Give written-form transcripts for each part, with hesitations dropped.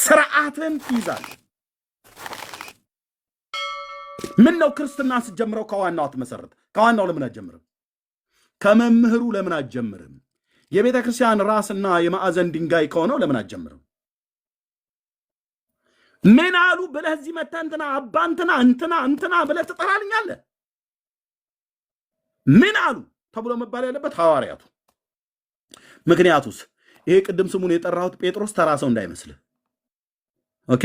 ስርዓትን ትይዛል። ምን ነው ክርስትና ስትጀምረው ከዋናው አትመሰረት? ከዋናው ለምን አትጀምርም? ከመምህሩ ለምን አትጀምርም? የቤተ ክርስቲያን ራስና የማዕዘን ድንጋይ ከሆነው ለምን አትጀምርም? ምን አሉ ብለህ እዚህ መተህ እንትና አባ እንትና ብለህ ትጠራልኛለህ? ምን አሉ ተብሎ መባል ያለበት ሐዋርያቱ። ምክንያቱስ ይሄ ቅድም ስሙን የጠራሁት ጴጥሮስ ተራ ሰው እንዳይመስልህ። ኦኬ፣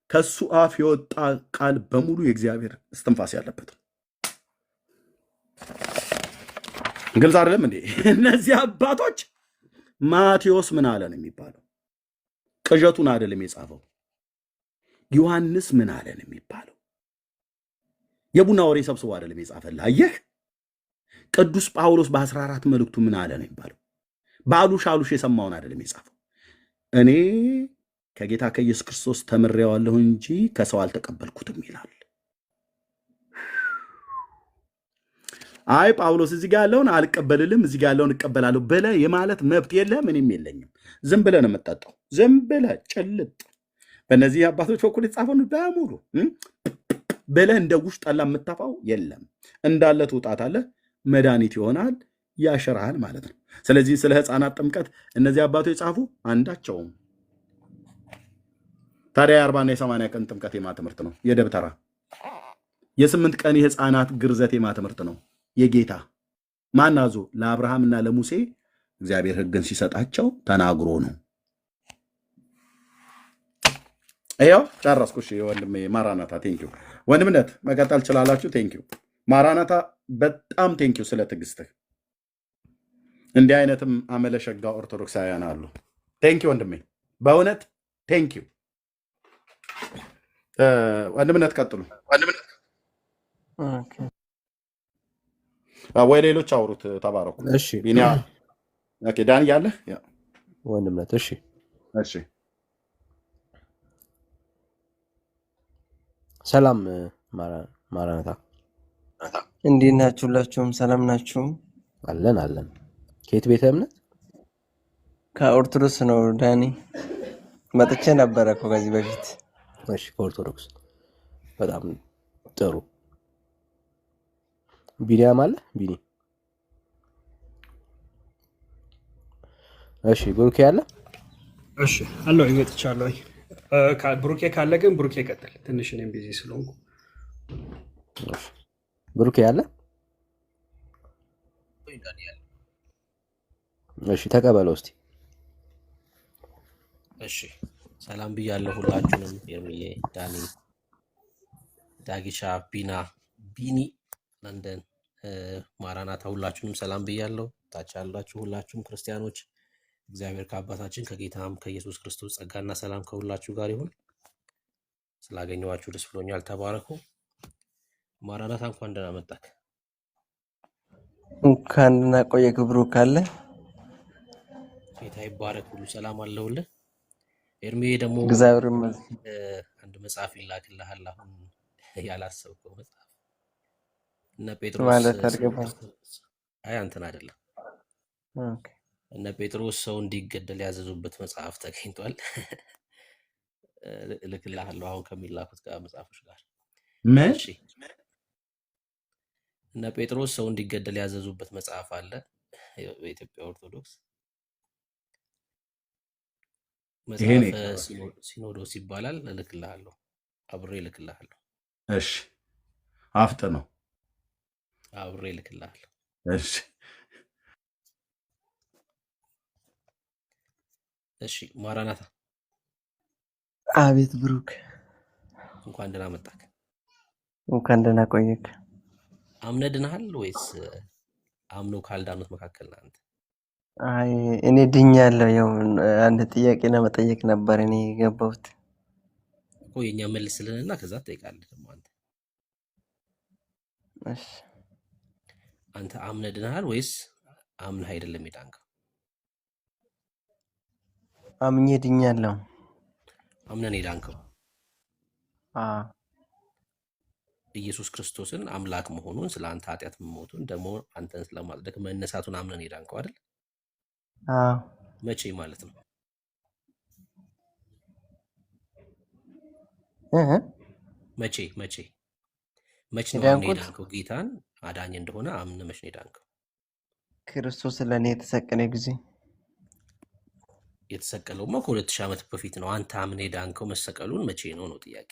ከሱ አፍ የወጣ ቃል በሙሉ የእግዚአብሔር እስትንፋስ ያለበት። ግልጽ አይደለም እንዴ? እነዚህ አባቶች ማቴዎስ ምን አለን የሚባለው ቅዠቱን አይደለም የጻፈው። ዮሐንስ ምን አለን የሚባለው የቡና ወሬ ሰብስቦ አይደለም የጻፈልህ። አየህ፣ ቅዱስ ጳውሎስ በ14 መልእክቱ ምን አለን የሚባለው በአሉሽ የሰማውን አይደለም የጻፈው። እኔ ከጌታ ከኢየሱስ ክርስቶስ ተምሬዋለሁ እንጂ ከሰው አልተቀበልኩትም ይላል። አይ ጳውሎስ እዚህ ጋር ያለውን አልቀበልልም እዚህ ጋር ያለውን እቀበላለሁ ብለህ የማለት መብት የለህም፣ እኔም የለኝም። ዝም ብለህ ነው የምትጠጣው፣ ዝም ብለህ ጭልጥ። በእነዚህ አባቶች በኩል የተጻፈውን በሙሉ ብለህ እንደ ጉሽ ጠላ የምታፋው የለም። እንዳለ ትውጣታለህ፣ መድኃኒት ይሆናል፣ ያሽርሃል ማለት ነው። ስለዚህ ስለ ሕፃናት ጥምቀት እነዚህ አባቶች የጻፉ አንዳቸውም። ታዲያ የ40 የ80 ቀን ጥምቀት የማ ትምህርት ነው? የደብተራ የ8 ቀን የሕፃናት ግርዘት የማ ትምህርት ነው? የጌታ ማናዞ ለአብርሃምና ለሙሴ እግዚአብሔር ሕግን ሲሰጣቸው ተናግሮ ነው። ይኸው ጨረስኩ። እሺ ወንድሜ ማራናታ ቴንኪው። ወንድምነት መቀጠል ችላላችሁ። ቴንኪው ማራናታ፣ በጣም ቴንኪው ስለ ትዕግስትህ። እንዲህ አይነትም አመለሸጋ ኦርቶዶክሳውያን አሉ። ቴንኪው ወንድሜ፣ በእውነት ቴንኪው። ወንድምነት ቀጥሉ። ወይ ሌሎች አውሩት፣ ተባረኩ። እሺ ቢኒያ ዳን እያለህ ወንድምነት። እሺ እሺ። ሰላም ማራናታ፣ እንዴት ናችሁ? ሁላችሁም ሰላም ናችሁ? አለን አለን። ከየት ቤተ እምነት? ከኦርቶዶክስ ነው ዳኒ። መጥቼ ነበረ እኮ ከዚህ በፊት። እሺ ከኦርቶዶክስ በጣም ጥሩ። ቢኒያም አለ? ቢኒ። እሺ ብሩኬ አለ? እሺ አለው ይመጥቻለሁ። ብሩኬ ካለ ግን ብሩኬ ቀጥል። ትንሽ እኔም ቢዚ ስለሆንኩ። ብሩኬ አለ? እሺ ተቀበለው እስቲ። እሺ ሰላም ብያለሁ ሁላችሁንም። የሚዬ ዳኒ፣ ዳጊሻ፣ ቢና፣ ቢኒ፣ ለንደን፣ ማራናታ ሁላችሁንም ሰላም ብያለሁ። ታች ያላችሁ ሁላችሁም ክርስቲያኖች እግዚአብሔር ከአባታችን ከጌታም ከኢየሱስ ክርስቶስ ጸጋና ሰላም ከሁላችሁ ጋር ይሁን። ስላገኘኋችሁ ደስ ብሎኛል። ተባረኩ። ማራናታ እንኳን ደህና መጣክ። እንኳን ደህና ቆየህ ብሩክ። ካለ ጌታ ይባረክ። ሁሉ ሰላም አለውልህ። ኤርሜ ደግሞ እግዚአብሔር ይመስገን አንድ መጽሐፍ ይላክልሃል። አሁን ያላሰብከው መጽሐፍ እነ ጴጥሮስ ማለት አድርገባ። አይ አንተን አይደለም። ኦኬ። እነ ጴጥሮስ ሰው እንዲገደል ያዘዙበት መጽሐፍ ተገኝቷል። እልክልሃለሁ አሁን ከሚላኩት ጋር መጽሐፎች ጋር። ምን? እሺ እነ ጴጥሮስ ሰው እንዲገደል ያዘዙበት መጽሐፍ አለ በኢትዮጵያ ኦርቶዶክስ። መጽሐፍ ሲኖዶስ ይባላል። እልክልሃለሁ፣ አብሬ እልክልሃለሁ። እሺ አፍጥ ነው። አብሬ እልክልሃለሁ። እሺ እሺ ማራናታ፣ አቤት ብሩክ፣ እንኳን ደህና መጣክ። እንኳን ደህና ቆየክ። አምነህ ድነሃል ወይስ አምኖ ካልዳኑት መካከል ነህ አንተ? አይ እኔ ድኛለሁ። ያው አንድ ጥያቄ ለመጠየቅ ነበር እኔ የገባሁት እኮ። የኛ መልስልንና ከዛ ትጠይቃለህ ደግሞ አንተ። እሺ አንተ አምነህ ድነሃል ወይስ አምነህ አይደለም የዳንከው? አምኜ ድኛለሁ። አምነህ ነው የዳንከው። አዎ ኢየሱስ ክርስቶስን አምላክ መሆኑን ስለ አንተ ኃጢአት መሞቱን ደግሞ አንተን ስለማጽደቅ መነሳቱን አምነህ ነው የዳንከው አይደል? አዎ። መቼ ማለት ነው? እህ መቼ መቼ መች ነው አምነ የዳንኩት የዳንከው? ጌታን አዳኝ እንደሆነ አምነ መች ነው የዳንከው? ክርስቶስ ለእኔ የተሰቀለ ጊዜ የተሰቀለውማ ከ2000 ዓመት በፊት ነው። አንተ አምነ የዳንከው መሰቀሉን መቼ ነው ነው ጥያቄ።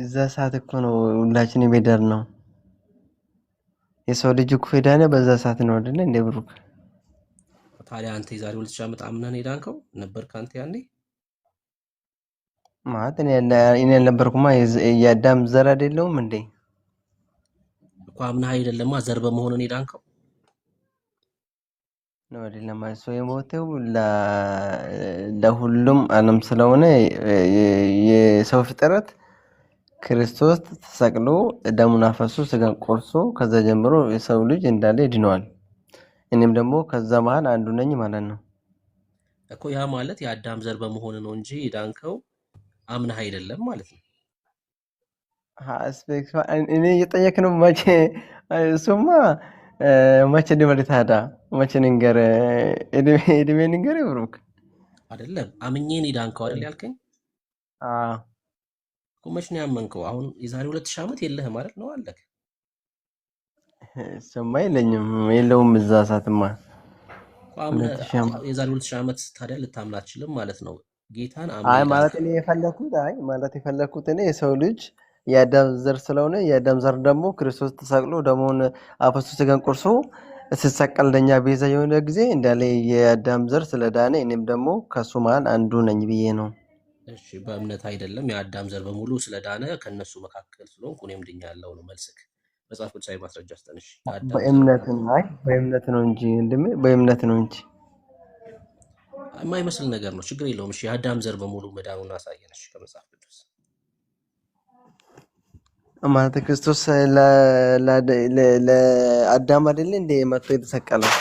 እዛ ሰዓት እኮ ነው ሁላችንም የዳነው። የሰው ልጅ እኮ የዳነ በዛ ሰዓት ነው አይደለ እንደ ብሩክ? ታዲያ አንተ የዛሬ 2000 ዓመት አምነህ ነው የዳንከው? ነበርክ አንተ ያኔ? ማለት እኔ ያልነበርኩማ የአዳም ዘር አይደለሁም እንዴ? እኮ አምነህ አይደለማ ዘር በመሆን ነው የዳንከው። ነው አይደለም? ሰው የሞተው ለሁሉም ዓለም ስለሆነ የሰው ፍጥረት ክርስቶስ ተሰቅሎ ደሙን አፈሶ ስጋን ቆርሶ ከዛ ጀምሮ የሰው ልጅ እንዳለ ይድነዋል። እኔም ደግሞ ከዛ መሀል አንዱ ነኝ ማለት ነው እኮ። ያ ማለት የአዳም ዘር በመሆን ነው እንጂ የዳንከው አምነህ አይደለም ማለት ነው። እኔ እየጠየክ ነው መቼ? እሱማ መቼ ድመል ታዲያ መቼ ንገር? እድሜ ንገር ብሩክ። አይደለም አምኜን የዳንከው አይደል ያልከኝ እኮ። መች ነው ያመንከው? አሁን የዛሬ 2000 ዓመት የለህም ማለት ነው አለክ። እሱማ የለኝም የለውም እዛ ሰዓትማ የዛሬ 2000 ዓመት ታዲያ ልታምን አትችልም ማለት ነው። ጌታን አይ ማለት እኔ የፈለኩት እኔ የሰው ልጅ የአዳም ዘር ስለሆነ የአዳም ዘር ደግሞ ክርስቶስ ተሰቅሎ ደሙን አፈሶ ስጋን ቆርሶ ሲሰቀል ለኛ ቤዛ የሆነ ጊዜ እንዳለ የአዳም ዘር ስለዳነ እኔም ደግሞ ከሱ መሀል አንዱ ነኝ ብዬ ነው። እሺ በእምነት አይደለም የአዳም ዘር በሙሉ ስለዳነ ከነሱ መካከል ስለሆንኩ እኔም ድኛለሁ ነው መልስክ። መጽሐፍ ቅዱሳዊ ማስረጃ አስጠንሽ። በእምነት ነው እንጂ ወንድሜ በእምነት ነው እንጂ የማይመስል ነገር ነው። ችግር የለውም። እሺ የአዳም ዘር በሙሉ መዳኑን አሳየን። እሺ ከመጽሐፍ ቅዱስ ማለት ክርስቶስ ለአዳም አይደለ እንደ መጥቶ የተሰቀለው?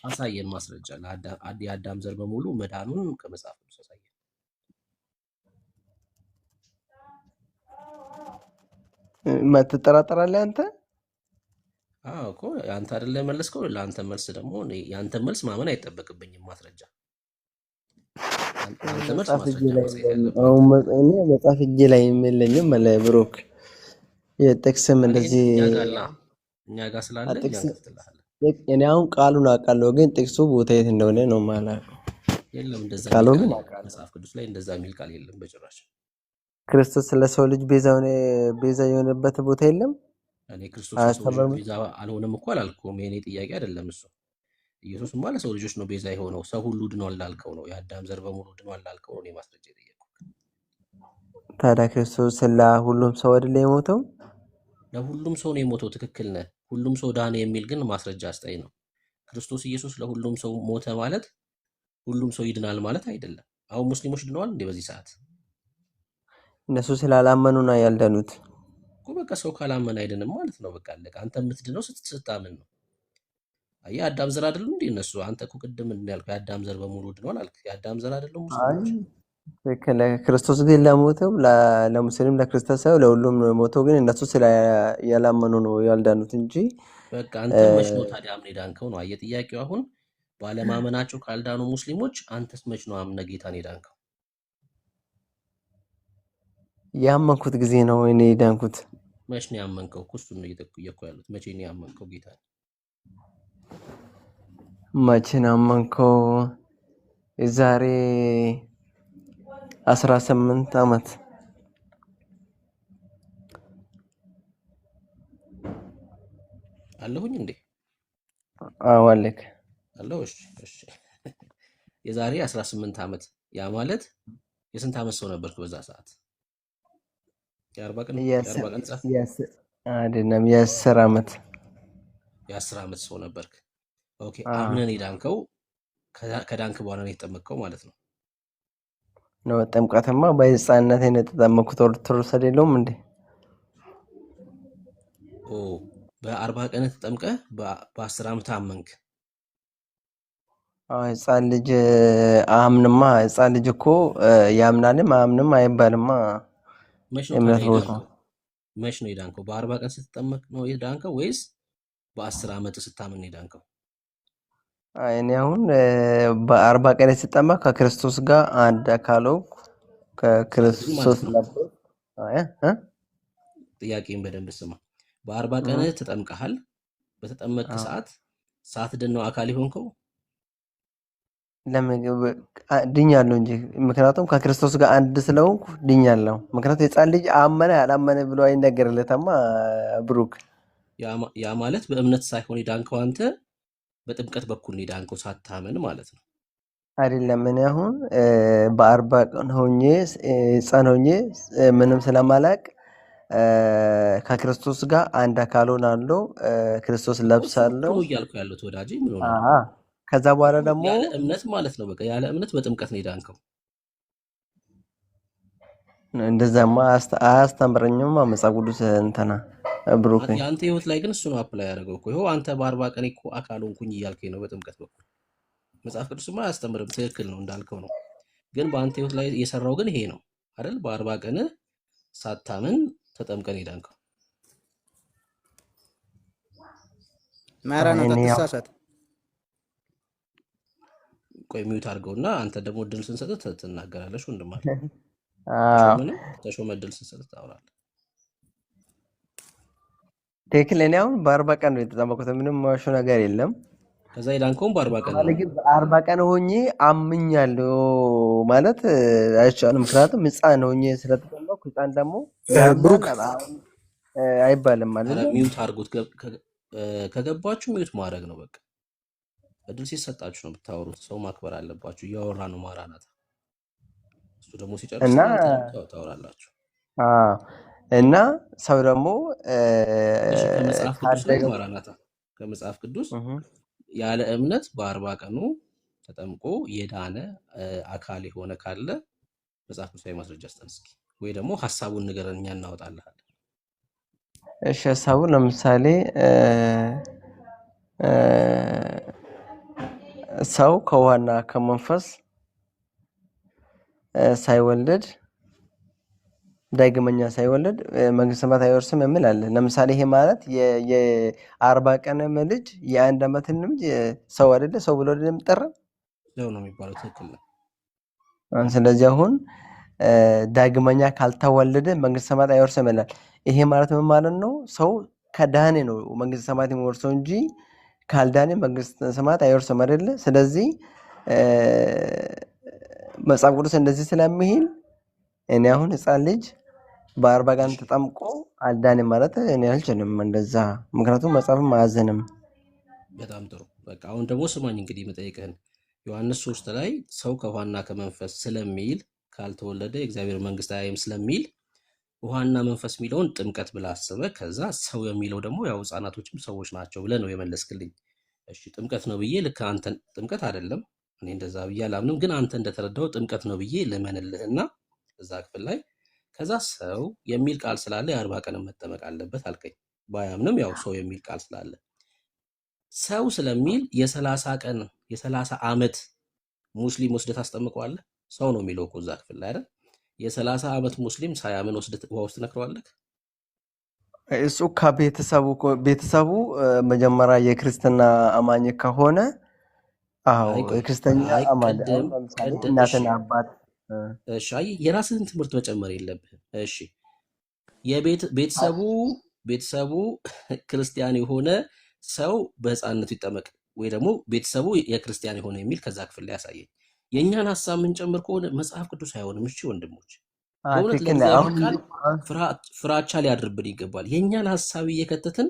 አሳየን ማስረጃ። የአዳም ዘር በሙሉ መዳኑን ከመጽሐፍ ቅዱስ አሳየን። ትጠራጠራለህ አንተ? አዎ እኮ አንተ አይደለ መለስከው። ለአንተ መልስ ደግሞ የአንተ መልስ ማመን አይጠበቅብኝም። ማስረጃ አንተ መልስ መጽሐፍ እጄ ላይ የለኝም ብሩክ። የጥቅስም እንደዚህ እኛ ጋር ስላለ እኔ አሁን ቃሉን አውቃለሁ፣ ግን ጥቅሱ ቦታ የት እንደሆነ ነው የማላውቀው። የለም እንደዛ መጽሐፍ ቅዱስ ላይ እንደዛ የሚል ቃል የለም በጭራሽ። ክርስቶስ ለሰው ልጅ ቤዛ የሆነበት ቦታ የለም። እኔ ክርስቶስ ለሰው ልጅ ቤዛ አልሆነም እኮ አላልኩም። የኔ ጥያቄ አይደለም እሱ። ኢየሱስማ ለሰው ልጆች ነው ቤዛ የሆነው። ሰው ሁሉ ድኗል ላልከው ነው፣ የአዳም ዘር በሙሉ ድኗል ላልከው ነው እኔ ማስረጃ የጠየቅኩት። ታዲያ ክርስቶስ ለሁሉም ሰው አይደለ የሞተው? ለሁሉም ሰው ነው የሞተው። ትክክል ነህ። ሁሉም ሰው ዳነ የሚል ግን ማስረጃ አስጠኝ ነው። ክርስቶስ ኢየሱስ ለሁሉም ሰው ሞተ ማለት ሁሉም ሰው ይድናል ማለት አይደለም። አሁን ሙስሊሞች ድነዋል እንዴ በዚህ ሰዓት? እነሱ ስላላመኑ ነው ያልዳኑት እኮ። በቃ ሰው ካላመን አይድንም ማለት ነው። በቃ አለቀ። አንተ የምትድነው ስታምን ነው። አየህ የአዳም ዘር አይደሉም እንዴ እነሱ? አንተ እኮ ቅድም እንዳልከው የአዳም ዘር በሙሉ ድኗል አልክ። የአዳም ዘር አይደሉም ሙስሊሞች? ክርስቶስ ግን ለሞተው ለሙስሊም ለክርስቲያን ሳይሆን ለሁሉም ነው የሞተው። ግን እነሱ ያላመኑ ነው ያልዳኑት እንጂ። በቃ አንተ መች ነው ታዲያ አምነህ የዳንከው ነው? አየህ ጥያቄው አሁን ባለማመናቸው ካልዳኑ ሙስሊሞች፣ አንተስ መች ነው አምነህ ጌታን የዳንከው? ያመንኩት ጊዜ ነው እኔ የዳንኩት። መች ነው ያመንከው? እሱን ነው እየጠየኩ ያሉት። መቼ ነው ያመንከው ጌታን? መቼ ነው ያመንከው? የዛሬ 18 ዓመት አለሁኝ እንዴ? አዎ አለክ አለሁ። እሺ የዛሬ 18 ዓመት ያ ማለት የስንት ዓመት ሰው ነበርክ በዛ ሰዓት? የ40 ቀን አይደለም የ10 ዓመት የ10 ዓመት ሰው ነበርክ። ኦኬ አምነን የዳንከው ከዳንክ በኋላ ነው የተጠመቅከው ማለት ነው? ነው ጥምቀትማ በሕፃንነት ነው የተጠመቅኩት። ኦርቶዶክስ አይደለሁም እንዴ? በ40 ቀን ተጠምቀህ በ10 ዓመት አመንክ? ሕፃን ልጅ አምንማ። ሕፃን ልጅ እኮ ያምናልም አያምንም አይባልማ። መች ነው የዳንከው? በ40 ቀን ስትጠመቅ ነው የዳንከው ወይስ በ10 ዓመት ስታምን ነው የዳንከው? እኔ አሁን በ40 ቀን ስጠመቅ ከክርስቶስ ጋር አንድ አካል ሆንኩ። ግን ማለት ከክርስቶስ ነው። ለብሶ ጥያቄን በደንብ ስማ። በ40 ቀን ተጠምቀሃል። በተጠመቅክ ሰዓት ሳትድን ነው አካል የሆንከው? ለምግብ ድኛለሁ እንጂ ምክንያቱም ከክርስቶስ ጋር አንድ ስለሆንኩ ድኛለሁ። ምክንያቱም የጻን ልጅ አመነ አላመነ ብሎ አይነገርለታማ ብሩክ። ያ ማለት በእምነት ሳይሆን የዳንከው አንተ በጥምቀት በኩል ነው የዳንከው ሳታመን ማለት ነው። አይደለም እኔ አሁን በ40 ቀን ሆኜ ሕፃን ሆኜ ምንም ስለማላቅ ከክርስቶስ ጋር አንድ አካል ሆናለሁ። ክርስቶስ ለብሳለሁ ነው እያልኩ ያሉት ወዳጄ። ምን ሆነ? ከዛ በኋላ ደግሞ ያለ እምነት ማለት ነው። በቃ ያለ እምነት በጥምቀት ነው የዳንከው። እንደዛማ አያስተምረኝም መጽሐፍ ቅዱስ እንትና ብሩክ። የአንተ ህይወት ላይ ግን እሱ ነው አፕላይ ያደረገው እኮ። ይኸው አንተ በ40 ቀን እኮ አካል ሆንኩኝ እያልከኝ ነው በጥምቀት በኩል። መጽሐፍ ቅዱስማ አያስተምርም። ትክክል ነው እንዳልከው ነው። ግን በአንተ ህይወት ላይ የሰራው ግን ይሄ ነው አይደል? በ40 ቀን ሳታምን ተጠምቀን የዳንከው። ማራናታ ተሳሳተ። ቆይ ሚውት አድርገውና አንተ ደግሞ እድል ስንሰጥህ ትናገራለሽ። ወንድም አለ ተሾመ እድል ስንሰጥህ ታወራለህ። ትክክል። እኔ አሁን በ40 ቀን ነው የተጠመቁት። ምንም ማሾ ነገር የለም። ከዛ የዳንከውም በ40 ቀን ነው። ግን በ40 ቀን ሆኜ አምኛለሁ ማለት አይቻልም። ምክንያቱም ሕፃን ሆኜ ስለተጠመቅኩ ሕፃን ደግሞ ብሩክ አይባልም ማለት ነው። ሚውት አድርጉት። ከገባችሁ ሚውት ማድረግ ነው በቃ። እድል ሲሰጣችሁ ነው የምታወሩት። ሰው ማክበር አለባችሁ። እያወራ ነው ማራናታ። እሱ ደግሞ ሲጨርስ ታወራላችሁ። እና ሰው ደግሞ ከመጽሐፍ ቅዱስ ላይ ማራናታ ከመጽሐፍ ቅዱስ ያለ እምነት በ40 ቀኑ ተጠምቆ የዳነ አካል የሆነ ካለ መጽሐፍ ቅዱሳዊ ማስረጃ ስጠን እስኪ፣ ወይ ደግሞ ሀሳቡን ንገረን፣ እኛ እናወጣልሃለን። እሺ ሀሳቡን ለምሳሌ ሰው ከውሃና ከመንፈስ ሳይወለድ ዳግመኛ ሳይወለድ መንግስተ ሰማያት አይወርስም የሚል አለ። ለምሳሌ ይሄ ማለት የ40 ቀንም ልጅ የ1 ዓመትም ልጅ ሰው አይደለ? ሰው ብሎ የሚጠራ ሰው ነው የሚባለው። ትክክል ነው። ስለዚህ አሁን ዳግመኛ ካልተወለደ መንግስተ ሰማያት አይወርስም ይላል። ይሄ ማለት ምን ማለት ነው? ሰው ከዳኔ ነው መንግስተ ሰማያት የሚወርሰው እንጂ ካልዳኔ መንግስተ ሰማያት አይወርስም አይደለ? ስለዚህ መጽሐፍ ቅዱስ እንደዚህ ስለሚል እኔ አሁን ሕፃን ልጅ በ40 ቀን ተጠምቆ አልዳንም ማለት እኔ አልችልም እንደዛ። ምክንያቱም መጽሐፍም አያዘንም። በጣም ጥሩ። በቃ አሁን ደግሞ ስማኝ እንግዲህ የምጠይቅህን ዮሐንስ 3 ላይ ሰው ከውሃና ከመንፈስ ስለሚል ካልተወለደ የእግዚአብሔር መንግስት አያይም ስለሚል ውሃና መንፈስ የሚለውን ጥምቀት ብለህ አስበህ፣ ከዛ ሰው የሚለው ደግሞ ያው ህፃናቶችም ሰዎች ናቸው ብለህ ነው የመለስክልኝ። እሺ ጥምቀት ነው ብዬ ልክ አንተን ጥምቀት አይደለም እኔ እንደዛ ብዬ አላምንም፣ ግን አንተ እንደተረዳው ጥምቀት ነው ብዬ ልመንልህና እዛ ክፍል ላይ ከዛ ሰው የሚል ቃል ስላለ የ40 ቀን መጠመቅ አለበት አልከኝ። ባያምንም ያው ሰው የሚል ቃል ስላለ ሰው ስለሚል የ30 ቀን የ30 ዓመት ሙስሊም ወስደህ ታስጠምቀዋለህ? ሰው ነው የሚለው እኮ እዛ ክፍል ላይ አይደል? የ30 ዓመት ሙስሊም ሳያምን ወስደህ ውሃ ውስጥ ትነክረዋለህ? እሱ ቤተሰቡ መጀመሪያ የክርስትና አማኝ ከሆነ አዎ የክርስትና አማኝ እናትና አባት። እሺ የራስህን ትምህርት መጨመር የለብህም። እሺ ቤተሰቡ ክርስቲያን የሆነ ሰው በህፃንነቱ ይጠመቅ ወይ ደግሞ ቤተሰቡ የክርስቲያን የሆነ የሚል ከዛ ክፍል ላይ ያሳየኝ። የእኛን ሀሳብ የምንጨምር ከሆነ መጽሐፍ ቅዱስ አይሆንም። እሺ ወንድሞች፣ በእውነት ለእግዚአብሔር ቃል ፍራቻ ሊያድርብን ይገባል። የእኛን ሀሳብ እየከተትን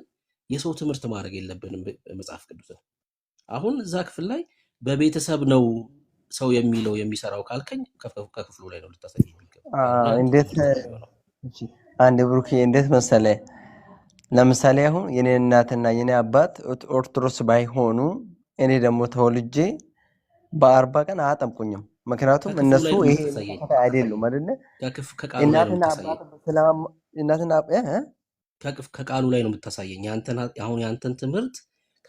የሰው ትምህርት ማድረግ የለብንም መጽሐፍ ቅዱስን። አሁን እዛ ክፍል ላይ በቤተሰብ ነው ሰው የሚለው የሚሰራው ካልከኝ ከክፍሉ ላይ ነው ልታሳይ የሚገባው። እንዴት አንድ ብሩክ እንዴት መሰለ፣ ለምሳሌ አሁን የኔ እናትና የኔ አባት ኦርቶዶክስ ባይሆኑ እኔ ደግሞ ተወልጄ በ40 ቀን አያጠምቁኝም። ምክንያቱም እነሱ ይሄ አይደሉም አይደለ? ከቃሉ ላይ ነው የምታሳየኝ። አሁን ያንተን ትምህርት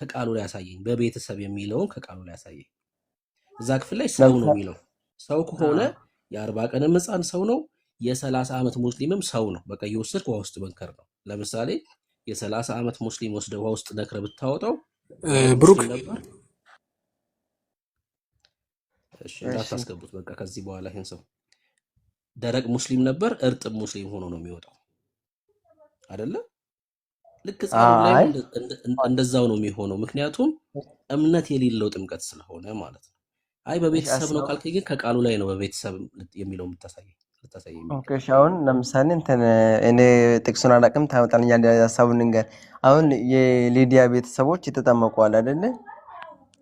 ከቃሉ ላይ ያሳየኝ። በቤተሰብ የሚለውን ከቃሉ ላይ ያሳየኝ። እዛ ክፍል ላይ ሰው ነው የሚለው። ሰው ከሆነ የ40 ቀንም ህፃን ሰው ነው፣ የ30 ዓመት ሙስሊምም ሰው ነው። በቃ የወሰድክ ውሃ ውስጥ መንከር ነው። ለምሳሌ የ30 ዓመት ሙስሊም ወስደህ ውሃ ውስጥ ነክረህ ብታወጣው ብሩክ ነበር። እሺ እንዳታስገቡት በቃ ከዚህ በኋላ ይሄን ሰው ደረቅ ሙስሊም ነበር፣ እርጥብ ሙስሊም ሆኖ ነው የሚወጣው አይደለ? ልክ ሕፃኑ ላይም አይ እንደዛው ነው የሚሆነው። ምክንያቱም እምነት የሌለው ጥምቀት ስለሆነ ማለት ነው። አይ እሺ በቤተሰብ ነው አስበው። ካልከኝ ግን ከቃሉ ላይ ነው በቤተሰብ የሚለው ልታሳይ ኦኬ እሺ፣ አሁን ለምሳሌ እንትን እኔ ጥቅሱን አላውቅም፣ ታመጣልኛለህ ሀሳቡን ንገር። አሁን የሊዲያ ቤተሰቦች የተጠመቁ አለ አይደለ?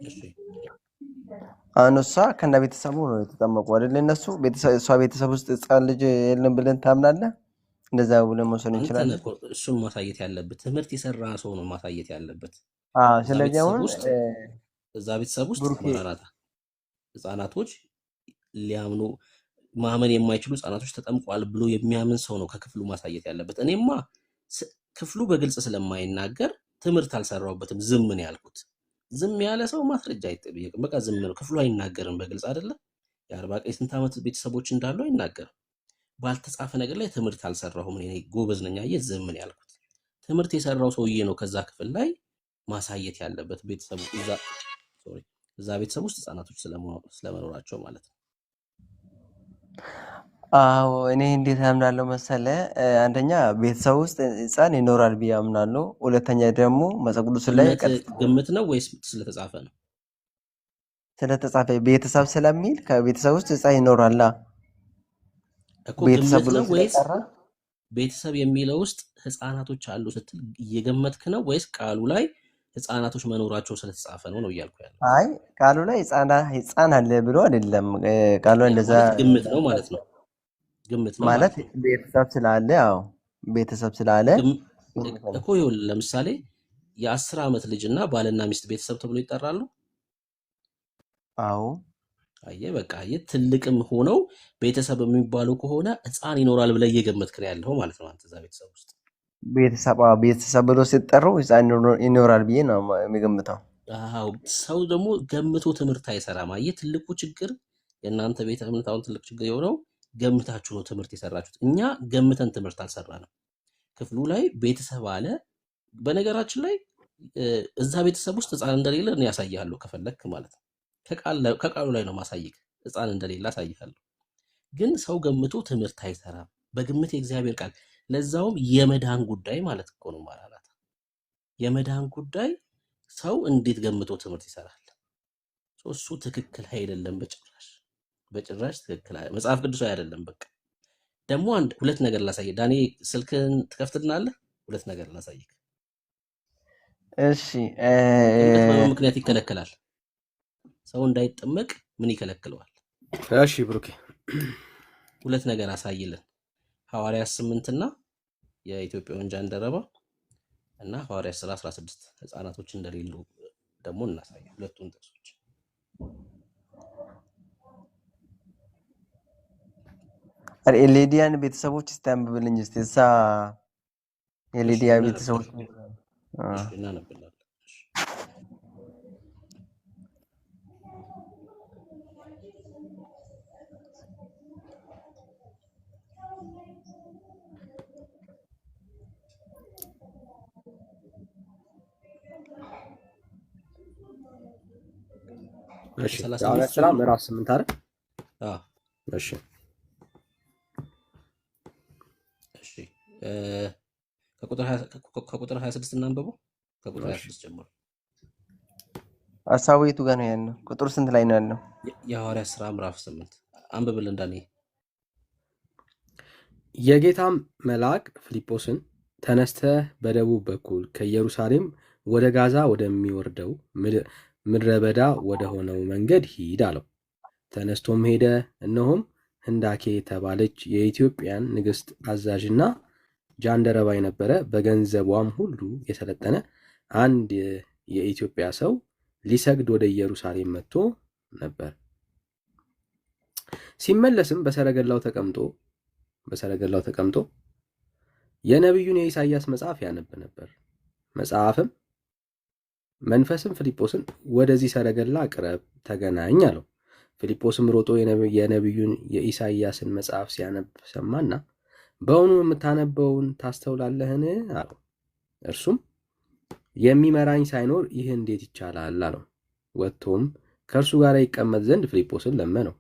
እሺ አሁን እሷ ከነ ቤተሰቡ ነው የተጠመቁ አይደለ? እነሱ እሷ ቤተሰብ ውስጥ ሕፃን ልጅ የለም ብለን ታምናለህ? እንደዛ ብለን መውሰድ አንተ እንችላለን። ነህ እኮ እሱን ማሳየት ያለበት። ትምህርት የሰራ ሰው ነው ማሳየት ያለበት። እዛ ስለዚህ ቤተሰብ አሁን ውስጥ እዛ ቤተሰብ ውስጥ ብሩኬ ማራናታ ህፃናቶች ሊያምኑ ማመን የማይችሉ ህፃናቶች ተጠምቋል ብሎ የሚያምን ሰው ነው ከክፍሉ ማሳየት ያለበት። እኔማ ክፍሉ በግልጽ ስለማይናገር ትምህርት አልሰራሁበትም፣ ዝም ነው ያልኩት። ዝም ያለ ሰው ማስረጃ አይጠየቅም። በቃ ዝም ነው። ክፍሉ አይናገርም በግልጽ አይደለ? የ40 ቀን ስንት ዓመት ቤተሰቦች እንዳሉ አይናገርም። ባልተጻፈ ነገር ላይ ትምህርት አልሰራሁም እኔ ጎበዝ ነኝ አየህ፣ ዝም ነው ያልኩት። ትምህርት የሰራው ሰውዬ ነው ከዛ ክፍል ላይ ማሳየት ያለበት ቤተሰቡ እዛ ቤተሰብ ውስጥ ህፃናቶች ስለመኖራቸው ማለት ነው። አዎ እኔ እንዴት አምናለሁ መሰለ፣ አንደኛ ቤተሰብ ውስጥ ሕፃን ይኖራል ብዬ አምናለሁ። ሁለተኛ ደግሞ መጽሐፍ ቅዱስ ላይ ግምት ነው ወይስ ስለተጻፈ ነው? ስለተጻፈ ቤተሰብ ስለሚል ከቤተሰብ ውስጥ ሕፃን ይኖራል እኮ። ቤተሰብ ግምት ብሎ ነው ወይስ ስለጠራ ቤተሰብ የሚለው ውስጥ ህፃናቶች አሉ ስትል እየገመትክ ነው ወይስ ቃሉ ላይ ህፃናቶች መኖራቸው ስለተጻፈ ነው እያልኩ ያለው? አይ ቃሉ ላይ ሕፃን አለ ብሎ አይደለም። ቃሉ ላይ እንደዛ ግምት ነው ማለት ነው። ግምት ነው ማለት ማለት ነው። ቤተሰብ ስላለ፣ አዎ ቤተሰብ ስላለ እኮ ይኸውልህ፣ ለምሳሌ የ10 ዓመት ልጅ እና ባልና ሚስት ቤተሰብ ተብሎ ይጠራሉ። አዎ አየህ፣ በቃ አየህ፣ ትልቅም ሆነው ቤተሰብ የሚባሉ ከሆነ ህፃን ይኖራል ብለህ እየገመትክ ነው ያለው ማለት ነው። አንተ እዛ ቤተሰብ ውስጥ ቤተሰብ ብሎ ሲጠሩ ሕፃን ይኖራል ብዬ ነው የሚገምተው። አዎ፣ ሰው ደግሞ ገምቶ ትምህርት አይሰራም። አየህ፣ ትልቁ ችግር የእናንተ ቤተ እምነት አሁን ትልቅ ችግር የሆነው ገምታችሁ ነው ትምህርት የሰራችሁት። እኛ ገምተን ትምህርት አልሰራንም። ክፍሉ ላይ ቤተሰብ አለ። በነገራችን ላይ እዛ ቤተሰብ ውስጥ ህፃን እንደሌለ እኔ ያሳይሃለሁ ከፈለክ ማለት ነው። ከቃሉ ላይ ነው ማሳይክ፣ ህፃን እንደሌለ አሳይሃለሁ። ግን ሰው ገምቶ ትምህርት አይሰራም። በግምት የእግዚአብሔር ቃል፣ ለዛውም የመዳን ጉዳይ ማለት እኮ ነው። ማራናታ የመዳን ጉዳይ ሰው እንዴት ገምቶ ትምህርት ይሰራል? እሱ ትክክል አይደለም፣ በጭራሽ ትክክል መጽሐፍ ቅዱሳዊ አይደለም። በቃ ደግሞ ሁለት ነገር ላሳይህ። ዳኒ ስልክን ትከፍትልናለህ? ሁለት ነገር ላሳይህ። እሺ ጥምቀት በምን ምክንያት ይከለከላል? ሰው እንዳይጠመቅ ምን ይከለክለዋል? እሺ ብሩኬ ሁለት ነገር አሳይልን። ሐዋርያት 8 እና የኢትዮጵያ ወንጌል ጃንደረባ እና ሐዋርያት ሥራ 16 ህፃናቶች እንደሌሉ ደግሞ እናሳይ። ሁለቱን ጥቅሶች ሊዲያን ቤተሰቦች ስታንብብልኝ እስቲ። እዛ የሊዲያ ቤተሰቦች እናነብላለን። እሺ ሐዋርያት ሥራ ምዕራፍ 8 አይደል? እሺ ከቁጥር 26 እናንብበው። ከቁጥር 26 ጀምሮ ሀሳቡ የቱ ጋር ነው ያለው? ቁጥር ስንት ላይ ነው ያለው? የሐዋርያት ሥራ ምዕራፍ 8 አንብብልን ዳኒ። የጌታም መልአክ ፊልጶስን ተነስተህ በደቡብ በኩል ከኢየሩሳሌም ወደ ጋዛ ወደሚወርደው ምድረ በዳ ወደ ሆነው መንገድ ሂድ አለው። ተነስቶም ሄደ። እነሆም ህንዳኬ የተባለች የኢትዮጵያን ንግሥት አዛዥና ጃንደረባ የነበረ በገንዘቧም ሁሉ የሰለጠነ አንድ የኢትዮጵያ ሰው ሊሰግድ ወደ ኢየሩሳሌም መጥቶ ነበር። ሲመለስም በሰረገላው ተቀምጦ የነቢዩን የኢሳይያስ መጽሐፍ ያነብ ነበር። መንፈስም ፊልጶስን ወደዚህ ሰረገላ ቅረብ፣ ተገናኝ አለው። ፊልጶስም ሮጦ የነቢዩን የኢሳይያስን መጽሐፍ ሲያነብ ሰማና በውኑ የምታነበውን ታስተውላለህን አለው። እርሱም የሚመራኝ ሳይኖር ይህ እንዴት ይቻላል አለው። ወጥቶም ከእርሱ ጋር ይቀመጥ ዘንድ ፊልጶስን ለመነው።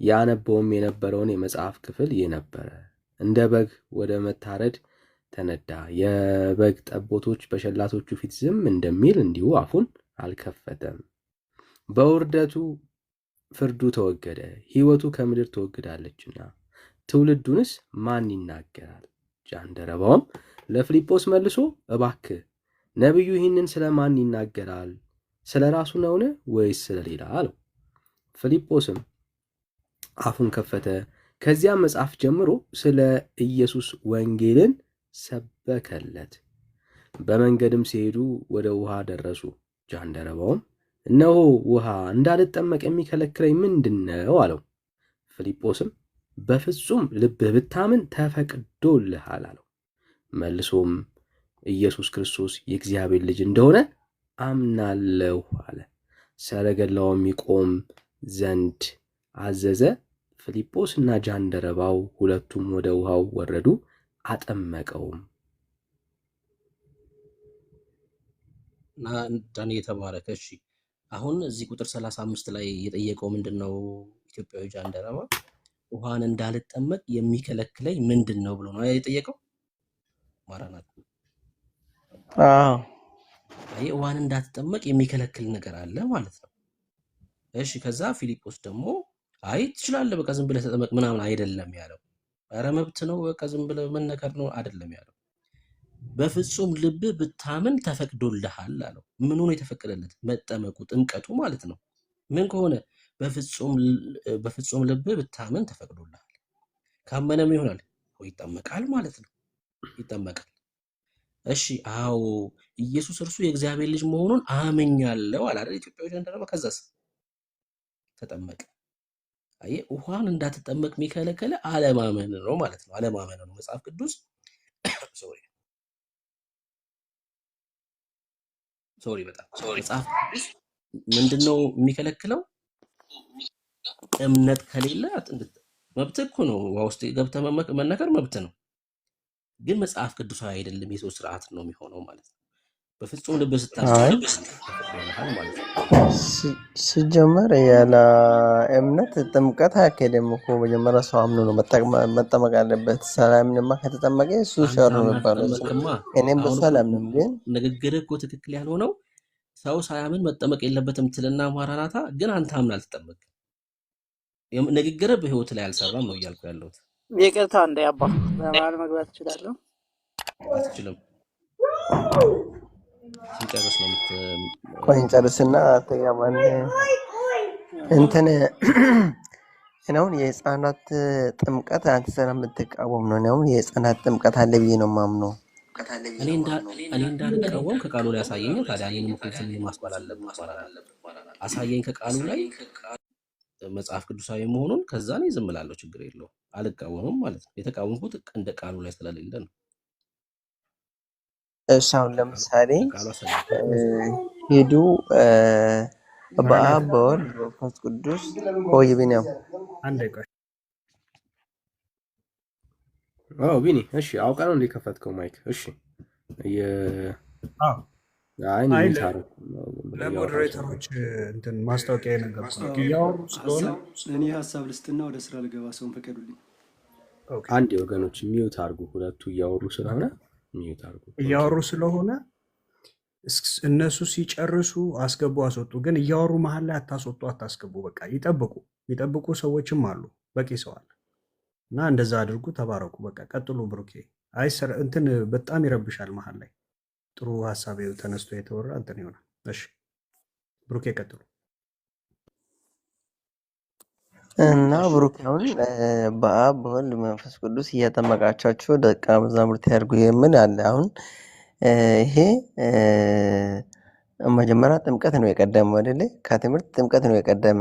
ያነበውም የነበረውን የመጽሐፍ ክፍል ይህ ነበረ። እንደ በግ ወደ መታረድ ተነዳ። የበግ ጠቦቶች በሸላቶቹ ፊት ዝም እንደሚል እንዲሁ አፉን አልከፈተም። በውርደቱ ፍርዱ ተወገደ፣ ሕይወቱ ከምድር ተወግዳለችና ትውልዱንስ ማን ይናገራል? ጃንደረባውም ለፊልጶስ መልሶ እባክህ ነቢዩ ይህንን ስለ ማን ይናገራል? ስለ ራሱ ነውን ወይስ ስለ ሌላ አለው። ፊልጶስም አፉን ከፈተ። ከዚያም መጽሐፍ ጀምሮ ስለ ኢየሱስ ወንጌልን ሰበከለት። በመንገድም ሲሄዱ ወደ ውሃ ደረሱ። ጃንደረባውም እነሆ ውሃ እንዳልጠመቅ የሚከለክለኝ ምንድን ነው አለው። ፊልጶስም በፍጹም ልብህ ብታምን ተፈቅዶልሃል አለው። መልሶም ኢየሱስ ክርስቶስ የእግዚአብሔር ልጅ እንደሆነ አምናለሁ አለ። ሰረገላውም ይቆም ዘንድ አዘዘ። ፊልጶስ እና ጃንደረባው ሁለቱም ወደ ውሃው ወረዱ፣ አጠመቀውም። እና ዳን የተባረከ። እሺ አሁን እዚህ ቁጥር 35 ላይ የጠየቀው ምንድን ነው? ኢትዮጵያዊ ጃንደረባ ውሃን እንዳልጠመቅ የሚከለክለኝ ምንድን ነው ብሎ ነው የጠየቀው። ማራናት አይ ውሃን እንዳትጠመቅ የሚከለክል ነገር አለ ማለት ነው። እሺ ከዛ ፊልጶስ ደግሞ አይ ትችላለህ፣ በቃ ዝም ብለህ ተጠመቅ ምናምን አይደለም ያለው። ኧረ መብት ነው፣ በቃ ዝም ብለህ መነከር ነው አይደለም ያለው። በፍጹም ልብ ብታምን ተፈቅዶልሃል አለው። ምን ሆኖ የተፈቀደለት? መጠመቁ፣ ጥምቀቱ ማለት ነው። ምን ከሆነ በፍጹም ልብ ብታምን ተፈቅዶልሃል። ካመነም ይሆናል ወይ ይጠመቃል ማለት ነው። ይጠመቃል። እሺ አዎ ኢየሱስ እርሱ የእግዚአብሔር ልጅ መሆኑን አምኛለሁ አለ አይደል ኢትዮጵያዊ ጃንደረባ። ከዛስ ተጠመቀ። አየህ ውሃን እንዳትጠመቅ የሚከለከለ አለማመን ነው ማለት ነው። አለማመን ነው። መጽሐፍ ቅዱስ መጽሐፍ ቅዱስ ምንድነው የሚከለክለው? እምነት ከሌለ መብት እኮ ነው። ውሃ ውስጥ ገብተህ መነከር መብት ነው፣ ግን መጽሐፍ ቅዱሳዊ አይደለም። የሰው ስርዓት ነው የሚሆነው ማለት ነው። በፍጹም ልብ ስታስብ ማለት ነው። ሲጀመር ያለ እምነት ጥምቀት አያካሄድም እኮ። መጀመሪያ ሰው አምኖ ነው መጠመቅ አለበት። ሰላምንማ ከተጠመቀ እሱ ሸር ነው የሚባለው። እኔም በሰላምንም ግን ንግግርህ እኮ ትክክል ያልሆነው ሰው ሳያምን መጠመቅ የለበትም ትልና ማራናታ፣ ግን አንተ አምነህ አልተጠመቅም። ንግግርህ በህይወት ላይ አልሰራም ነው እያልኩ ያለሁት። ይቅርታ እንደ አባ በመሀል መግባት እችላለሁ? አትችልም። ሲጨርስ ነው ቆይ እንጨርስና ተጋባን። እንትን አሁን የህፃናት ጥምቀት አንተ ስለምትቃወም ነው። አሁን የህፃናት ጥምቀት አለ ብዬ ነው የማምነው። እኔ እንዳልቃወም ከቃሉ ላይ አሳየኝ። ታዲያ እኔንም ፍጹም ማስባል አለብህ። አሳየኝ ከቃሉ ላይ መጽሐፍ ቅዱሳዊ መሆኑን፣ ከዛ እኔ ዝም እላለሁ። ችግር የለውም፣ አልቃወምም ማለት ነው። የተቃወምኩት እንደ ቃሉ ላይ ስለሌለ ነው። እሺ አሁን ለምሳሌ ሂዱ በአብ በወልድ በመንፈስ ቅዱስ ሆይ ቢኒያም አንዴ ቆይ። ቢኒ እሺ፣ አውቃ ነው እንደከፈትከው ማይክ። እሺ ለሞዴሬተሮች እንትን ማስታወቂያ የነገርኩህ እያወሩ ስለሆነ እኔ ሀሳብ ልስጥና ወደ ስራ ልገባ፣ ሰውን ፈቀዱልኝ። አንድ ወገኖች ሚዩት አድርጉ። ሁለቱ እያወሩ ስለሆነ ሚዩት አድርጉ። እያወሩ ስለሆነ እነሱ ሲጨርሱ አስገቡ፣ አስወጡ። ግን እያወሩ መሀል ላይ አታስወጡ፣ አታስገቡ። በቃ ይጠብቁ ሰዎችም አሉ፣ በቂ ሰው አለ እና እንደዛ አድርጉ። ተባረኩ። በቃ ቀጥሉ። ብሩኬ እንትን በጣም ይረብሻል መሀል ላይ። ጥሩ ሀሳብ ተነስቶ የተወራ እንትን ይሆናል። እሺ ብሩኬ ቀጥሉ። እና ብሩኬ አሁን በአብ በወልድ መንፈስ ቅዱስ እያጠመቃቻቸው ደቀ መዛሙርት ያድርጉ የሚል አለ። አሁን ይሄ መጀመሪያ ጥምቀት ነው የቀደመው አይደለ? ከትምህርት ጥምቀት ነው የቀደመ።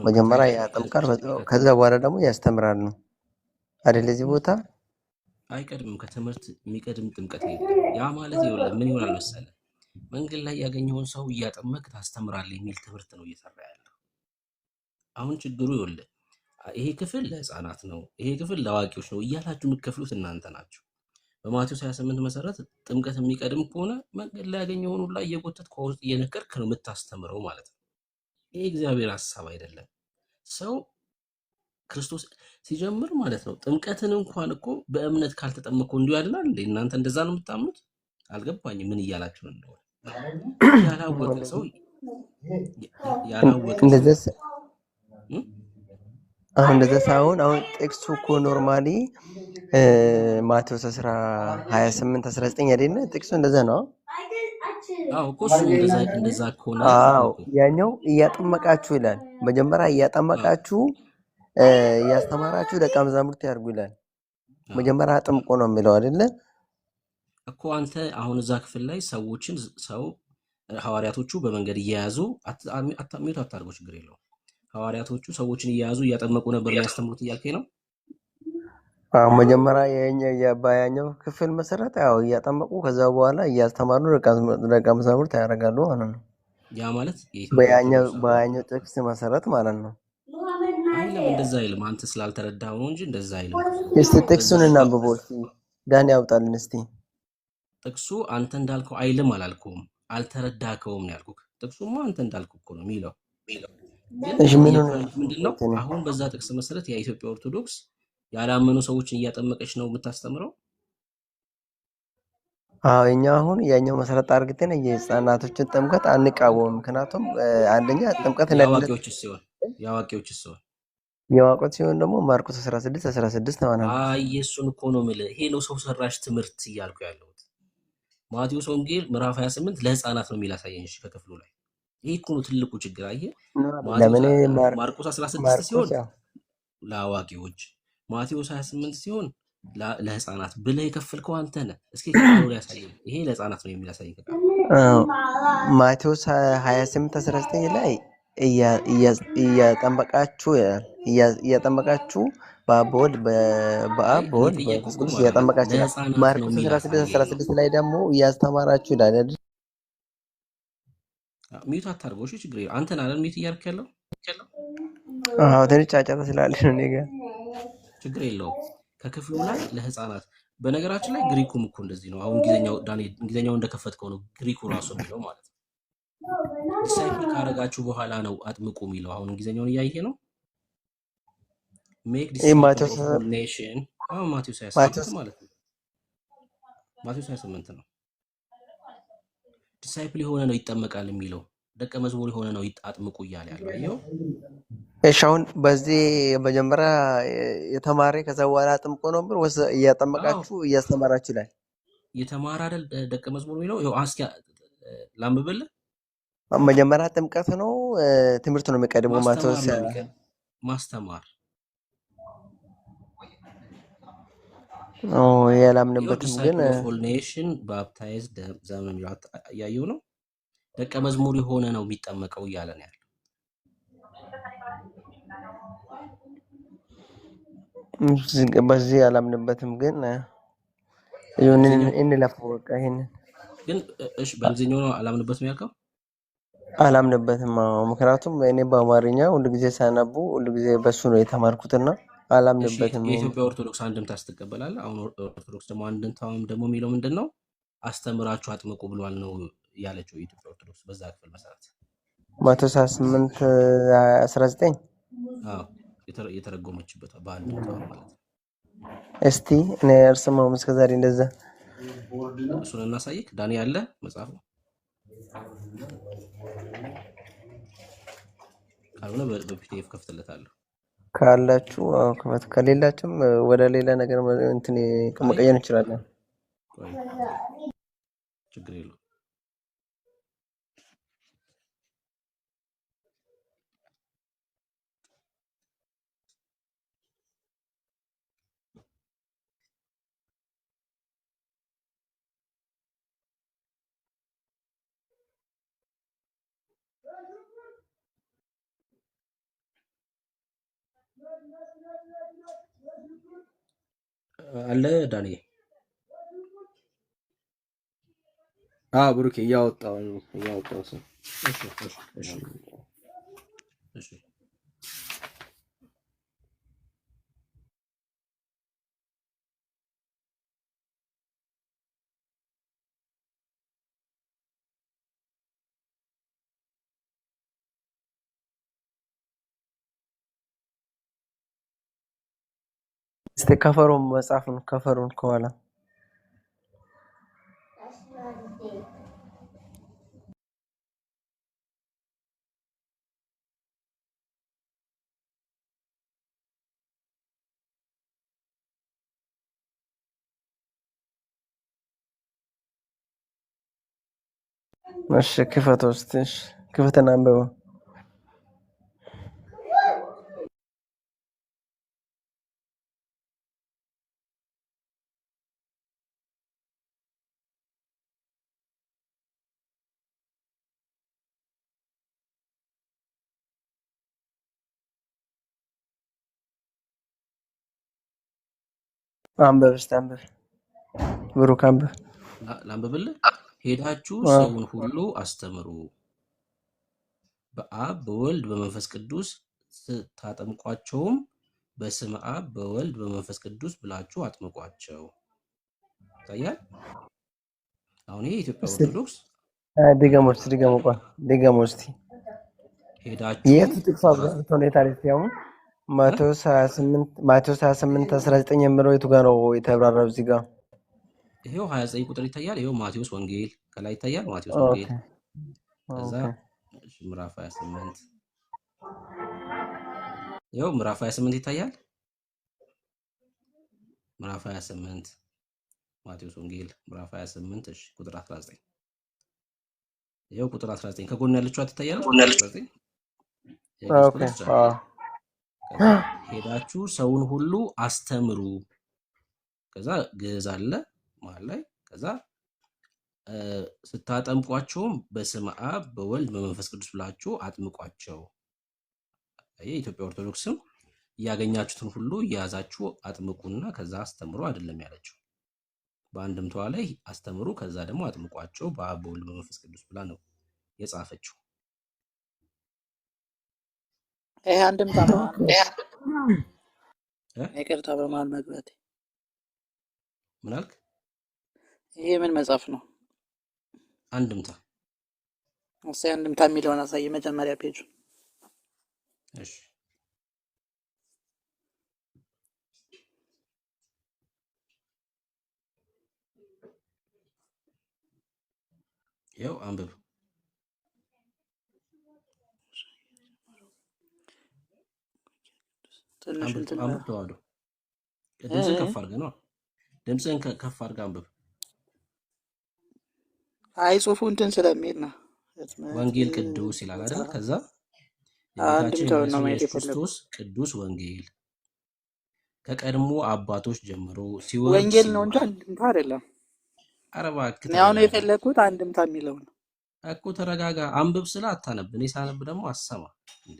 መጀመሪያ ያጠምቃል፣ ከዛ በኋላ ደግሞ ያስተምራል ነው አይደለ? እዚህ ቦታ አይቀድምም። ከትምህርት የሚቀድም ጥምቀት የለም። ያ ማለት ምን ይሆናል መሰለህ? መንገድ ላይ ያገኘውን ሰው እያጠመቅ ታስተምራለህ የሚል ትምህርት ነው እየሰራ ያለው። አሁን ችግሩ ይኸውልህ፣ ይሄ ክፍል ለህፃናት ነው፣ ይሄ ክፍል ለአዋቂዎች ነው እያላችሁ የምትከፍሉት እናንተ ናችሁ። በማቴዎስ 28 መሰረት ጥምቀት የሚቀድም ከሆነ መንገድ ላይ ያገኘውን ሁላ እየጎተት ከውስጥ እየነከርክ ነው የምታስተምረው ማለት ነው። ይሄ እግዚአብሔር ሀሳብ አይደለም። ሰው ክርስቶስ ሲጀምር ማለት ነው ጥምቀትን እንኳን እኮ በእምነት ካልተጠመቁ እንዲሁ ያድናል እንዴ? እናንተ እንደዛ ነው የምታምኑት? አልገባኝም ምን እያላችሁ ነው እንደሆነ። ያላወቀ ሰው ያላወቀ ሰው እንደዛ እ? አሁን እንደዛ ሳይሆን አሁን ጥቅሱ እኮ ኖርማሊ ማቴዎስ 28 19 አይደለ? ጥቅሱ እንደዛ ነው። አዎ እኮ እሱ እንደዛ ከሆነ አዎ አልኩ። ያኛው እያጠመቃችሁ ይላል። መጀመሪያ አዎ እያጠመቃችሁ እያስተማራችሁ ደቀ መዛሙርት ያድርጉ ይላል። አዎ መጀመሪያ አጥምቆ ነው የሚለው አይደለ? እኮ አንተ አሁን እዛ ክፍል ላይ ሰው ሐዋርያቶቹ በመንገድ እየያዙ ሚዩት አታርገው፣ ችግር የለውም። ሐዋርያቶቹ ሰዎችን እየያዙ እያጠመቁ ነበር የሚያስተምሩት እያልከኝ ነው? አዎ መጀመሪያ በያኛው ክፍል መሰረት ያው እያጠመቁ ከዛ በኋላ እያስተማሩ ደቀ መዛሙርት ያደርጋሉ ማለት ነው። ያ ማለት የኢትዮጵያ ኦርቶዶክስ በያኛው ጥቅስ መሰረት ማለት ነው። አይልም፣ እንደዛ አይልም። አንተ ስላልተረዳኸው ነው እንጂ እንደዛ አይልም። እስቲ ጥቅሱን እናንብበው። እስቲ ዳኒ ያውጣልን እስቲ። ጥቅሱ አንተ እንዳልከው አይልም አላልኩም፣ አልተረዳከውም ነው ያልኩህ። ጥቅሱማ አንተ እንዳልከው እኮ ነው የሚለው። እሺ ግን ምን ምንድነው አሁን በዛ ጥቅስ መሰረት የኢትዮጵያ ኦርቶዶክስ ያላመኑ ሰዎችን እያጠመቀች ነው የምታስተምረው? አዎ እኛ አሁን ያኛው መሰረት አድርገን የህፃናቶችን ጥምቀት አንቃወምም። ምክንያቱም አንደኛ ጥምቀት የአዋቂዎችስ ሲሆን የዋቆት ሲሆን ደግሞ ማርቆስ 16 ማለት ነው። እሱን እኮ ነው የምልህ። ይሄ ነው ሰው ሰራሽ ትምህርት እያልኩ ያለሁት። ማቴዎስ ወንጌል ምዕራፍ 28 ለህፃናት ነው የሚላሳየኝ ከክፍሉ ላይ። ይሄ እኮ ነው ትልቁ ችግር። አየህ ማርቆስ 16 ሲሆን ለአዋቂዎች፣ ማቴዎስ 28 ሲሆን ለህፃናት ብለህ የከፈልከው አንተ ነህ። እስኪ ከቃሉ ላይ ያሳየኝ። ይሄ ለህፃናት ነው የሚላሳየኝ ከቃሉ። ማቴዎስ 28 19 ላይ እያጠመቃችሁ በአብ በወልድ በመንፈስ ቅዱስ እያጠመቃችሁ ይላል። ማርቆስ 16 ላይ ደግሞ እያስተማራችሁ ይላል። ሚዩት አታርገው እሺ፣ ችግር የለውም። አንተን አይደል ሚዩት እያደረክ ያለው? አዎ ትንሽ ጫጫታ ስላለ ነው እኔ ጋር። ችግር የለውም። ከክፍሉ ላይ ለህፃናት። በነገራችን ላይ ግሪኩም እኮ እንደዚህ ነው። አሁን እንግሊዝኛው እንደከፈትከው ነው ግሪኩ ራሱ የሚለው ማለት ነው። ዲሳይፕል ካረጋችሁ በኋላ ነው አጥምቁ የሚለው። አሁን እንግሊዝኛውን እያየ ነው። ሜክ ዲሳይፕል ኦፍ ኦል ኔሽን። አሁን ማቴዎስ 28 ማለት ነው። ማቴዎስ 28 ነው። ዲሳይፕል የሆነ ነው ይጠመቃል የሚለው። ደቀ መዝሙር የሆነ ነው አጥምቁ እያለ ያለው አየው። እሺ አሁን በዚህ መጀመሪያ የተማረ ከዛ በኋላ አጥምቆ ነው ብር ወስ እያጠመቃችሁ እያስተማራችሁ ይላል። የተማረ አይደል ደቀ መዝሙር የሚለው? ይኸው አስኪ ላምብልህ። መጀመሪያ ጥምቀት ነው ትምህርት ነው የሚቀድመው። ማቴዎስ ማስተማር ያላምንበትም ግን ኦል ኔሽን ባፕታይዝ ዘመን ያየው ነው። ደቀ መዝሙር የሆነ ነው የሚጠመቀው እያለ ነው ያለው። በዚህ ያላምንበትም ግን ይሁንን እንለፈው በቃ። ይሄንን ግን እሺ በእንግሊዝኛው ነው አላምንበትም ያልከው? አላምንበትም። ምክንያቱም እኔ በአማርኛ ሁሉ ጊዜ ሳነቡ ሁሉ ጊዜ በሱ ነው የተማርኩትና አላምንበትም። የኢትዮጵያ ኦርቶዶክስ አንድምታስ ትቀበላለህ? አሁን ኦርቶዶክስ ደግሞ አንድምታውም ደግሞ የሚለው ምንድን ነው? አስተምራችሁ አጥምቁ ብሏል ነው ያለችው የኢትዮጵያ ኦርቶዶክስ በዛ ክፍል መሰረት ማቴዎስ 28 19 የተረጎመችበት በአንድምታው ማለት ነው። እስቲ እኔ አልሰማሁም እስከዛሬ እንደዛ። እሱን እናሳይክ። ዳኒ ያለ መጽሐፉ ካልሆነ በፒዲኤፍ ከፍትለታለሁ። ካላችሁ ከሌላችሁም ወደ ሌላ ነገር እንትን መቀየር እንችላለን። ችግር የለውም። አለ ዳኒ? ብሩኬ እያወጣው ሰው እሺ እስቲ ከፈሩን መጽሐፉን ከፈሩን ከኋላ እሺ ክፈተው እስቲ እሺ ክፈተና አንብበው። አንብብ እስቲ አንብብ ብሩክ አንብብ። ላንብብልህ። ሄዳችሁ አ ሰውን ሁሉ አስተምሩ፣ በአብ በወልድ በመንፈስ ቅዱስ ስታጠምቋቸውም በስመ አብ በወልድ በመንፈስ ቅዱስ ብላችሁ አጥምቋቸው። ይታያል። አሁን ይሄ የኢትዮጵያ እስቲ ኦርቶዶክስ ድገመው እስቲ ድገመው ቆይ ድገመው እስቲ ሄዳችሁ የት ጥቅስ አብዛኛው ሁኔታ ላይ ሲያውን ማቴዎስ 28 19 የሚለው የቱ ጋር ነው የተብራራው? እዚህ ጋር ይሄው 29 ቁጥር ይታያል። ይሄው ማቴዎስ ወንጌል ከላይ ይታያል። ማቴዎስ ኦኬ ወንጌል ከዛ ኦኬ ምዕራፍ 28 ይሄው ምዕራፍ 28 ይታያል። ምዕራፍ 28 ማቴዎስ ወንጌል ምዕራፍ 28 እሺ ቁጥር 19 ይሄው ቁጥር 19 ከጎን ያለችው ትታያለች። ቁጥር 19 የግዕዝ ኦኬ ቁጥር አ ከዛ ሄዳችሁ ሰውን ሁሉ አስተምሩ። ከዛ ግዕዝ አለ መሀል ላይ። ከዛ ስታጠምቋቸውም በስመ አብ በወልድ በመንፈስ ቅዱስ ብላችሁ አጥምቋቸው። የኢትዮጵያ ኦርቶዶክስም እያገኛችሁትን ሁሉ እየያዛችሁ አጥምቁና ከዛ አስተምሩ አይደለም ያለችው። በአንድምታዋ ላይ አስተምሩ ከዛ ደግሞ አጥምቋቸው በአብ በወልድ በመንፈስ ቅዱስ ብላ ነው የጻፈችው። ይሄ አንድምታ ነው። ይቅርታ በመሀል መግባቴ። ምን አልክ? ይሄ ምን መጽሐፍ ነው? አንድምታ። እሺ አንድምታ የሚለውን አሳይ መጀመሪያ ፔጁ። እሺ ይኸው አንብብ። ትንሽ እንትን አንብብ ተዋህዶ። ድምፅህን ከፍ አድርገህ ነው። ድምፅህን ከፍ አድርገህ አንብብ። አይ ጽሁፉ እንትን ስለሚል ነው። ወንጌል ቅዱስ ይላል አይደል? ከዛ አንድም የጌታችን ተው ነው የኢየሱስ ማየት የፈለጉ ክርስቶስ ቅዱስ ወንጌል ከቀድሞ አባቶች ጀምሮ ሲወርድ ወንጌል ነው እንጂ ሲዋረድ። አንድምታ አይደለም። ኧረ እባክህ እኔ አሁን ተረጋጋ የፈለግኩት አንድምታ የሚለው ነው። እኮ ተረጋጋ። አንብብ ስለ አታነብ። እኔ ሳነብ ደግሞ አሰማ እንዴ።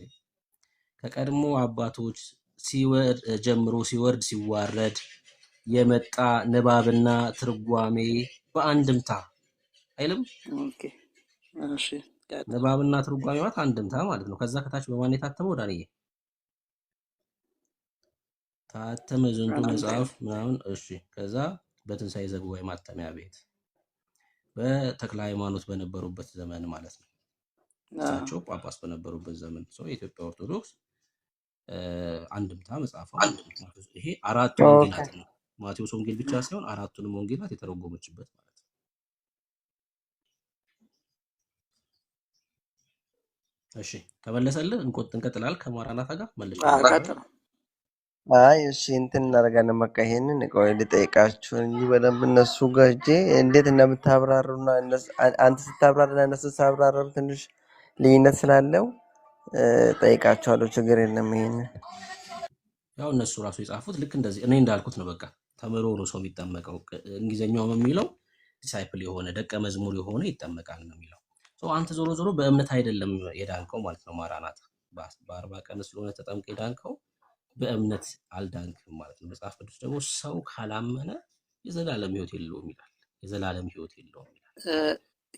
ከቀድሞ አባቶች ጀምሮ ሲወርድ ሲዋረድ የመጣ ንባብና ትርጓሜ በአንድምታ አይልም? ኦኬ እሺ ቀጥል። ንባብና ትርጓሜ ማለት አንድምታ ማለት ነው። ከዛ ከታች በማን የታተመው? ዳንኤል ታተመ ዝንቱ መጽሐፍ ምናምን። እሺ ከዛ በትንሣኤ ዘጉባኤ ማተሚያ ቤት በተክለ ሃይማኖት በነበሩበት ዘመን ማለት ነው። እሳቸው ጳጳስ በነበሩበት ዘመን ሰው የኢትዮጵያ ኦርቶዶክስ አንድምታ መጽሐፍ ነው። ይሄ አራቱ ወንጌላት ነው። ማቴዎስ ወንጌል ብቻ ሳይሆን አራቱንም ወንጌላት የተረጎመችበት ማለት ነው። እሺ ተመለሰልህ። እንቀጥላል ከማራናታ ጋር መልሼ ቀጥል። አይ እሺ እንትን እናደርጋለን። በቃ ይሄንን ቆይ ልጠይቃችሁ እንጂ በደንብ እነሱ ጋር ሂጄ እንዴት እንደምታብራሩና አንተ ስታብራሩና እነሱ ሳብራሩ ትንሽ ልዩነት ስላለው ጠይቃቸዋለሁ። ችግር የለም። ይሄንን ያው እነሱ ራሱ የጻፉት ልክ እንደዚህ እኔ እንዳልኩት ነው። በቃ ተምሮ ነው ሰው የሚጠመቀው። እንግሊዝኛውም የሚለው ዲሳይፕል የሆነ ደቀ መዝሙር የሆነ ይጠመቃል ነው የሚለው። አንተ ዞሮ ዞሮ በእምነት አይደለም የዳንከው ማለት ነው። ማራናታ በ40 ቀን ስለሆነ ተጠምቀ የዳንከው በእምነት አልዳንክም ማለት ነው። መጽሐፍ ቅዱስ ደግሞ ሰው ካላመነ የዘላለም ሕይወት የለውም ይላል። የዘላለም ሕይወት የለውም ይላል።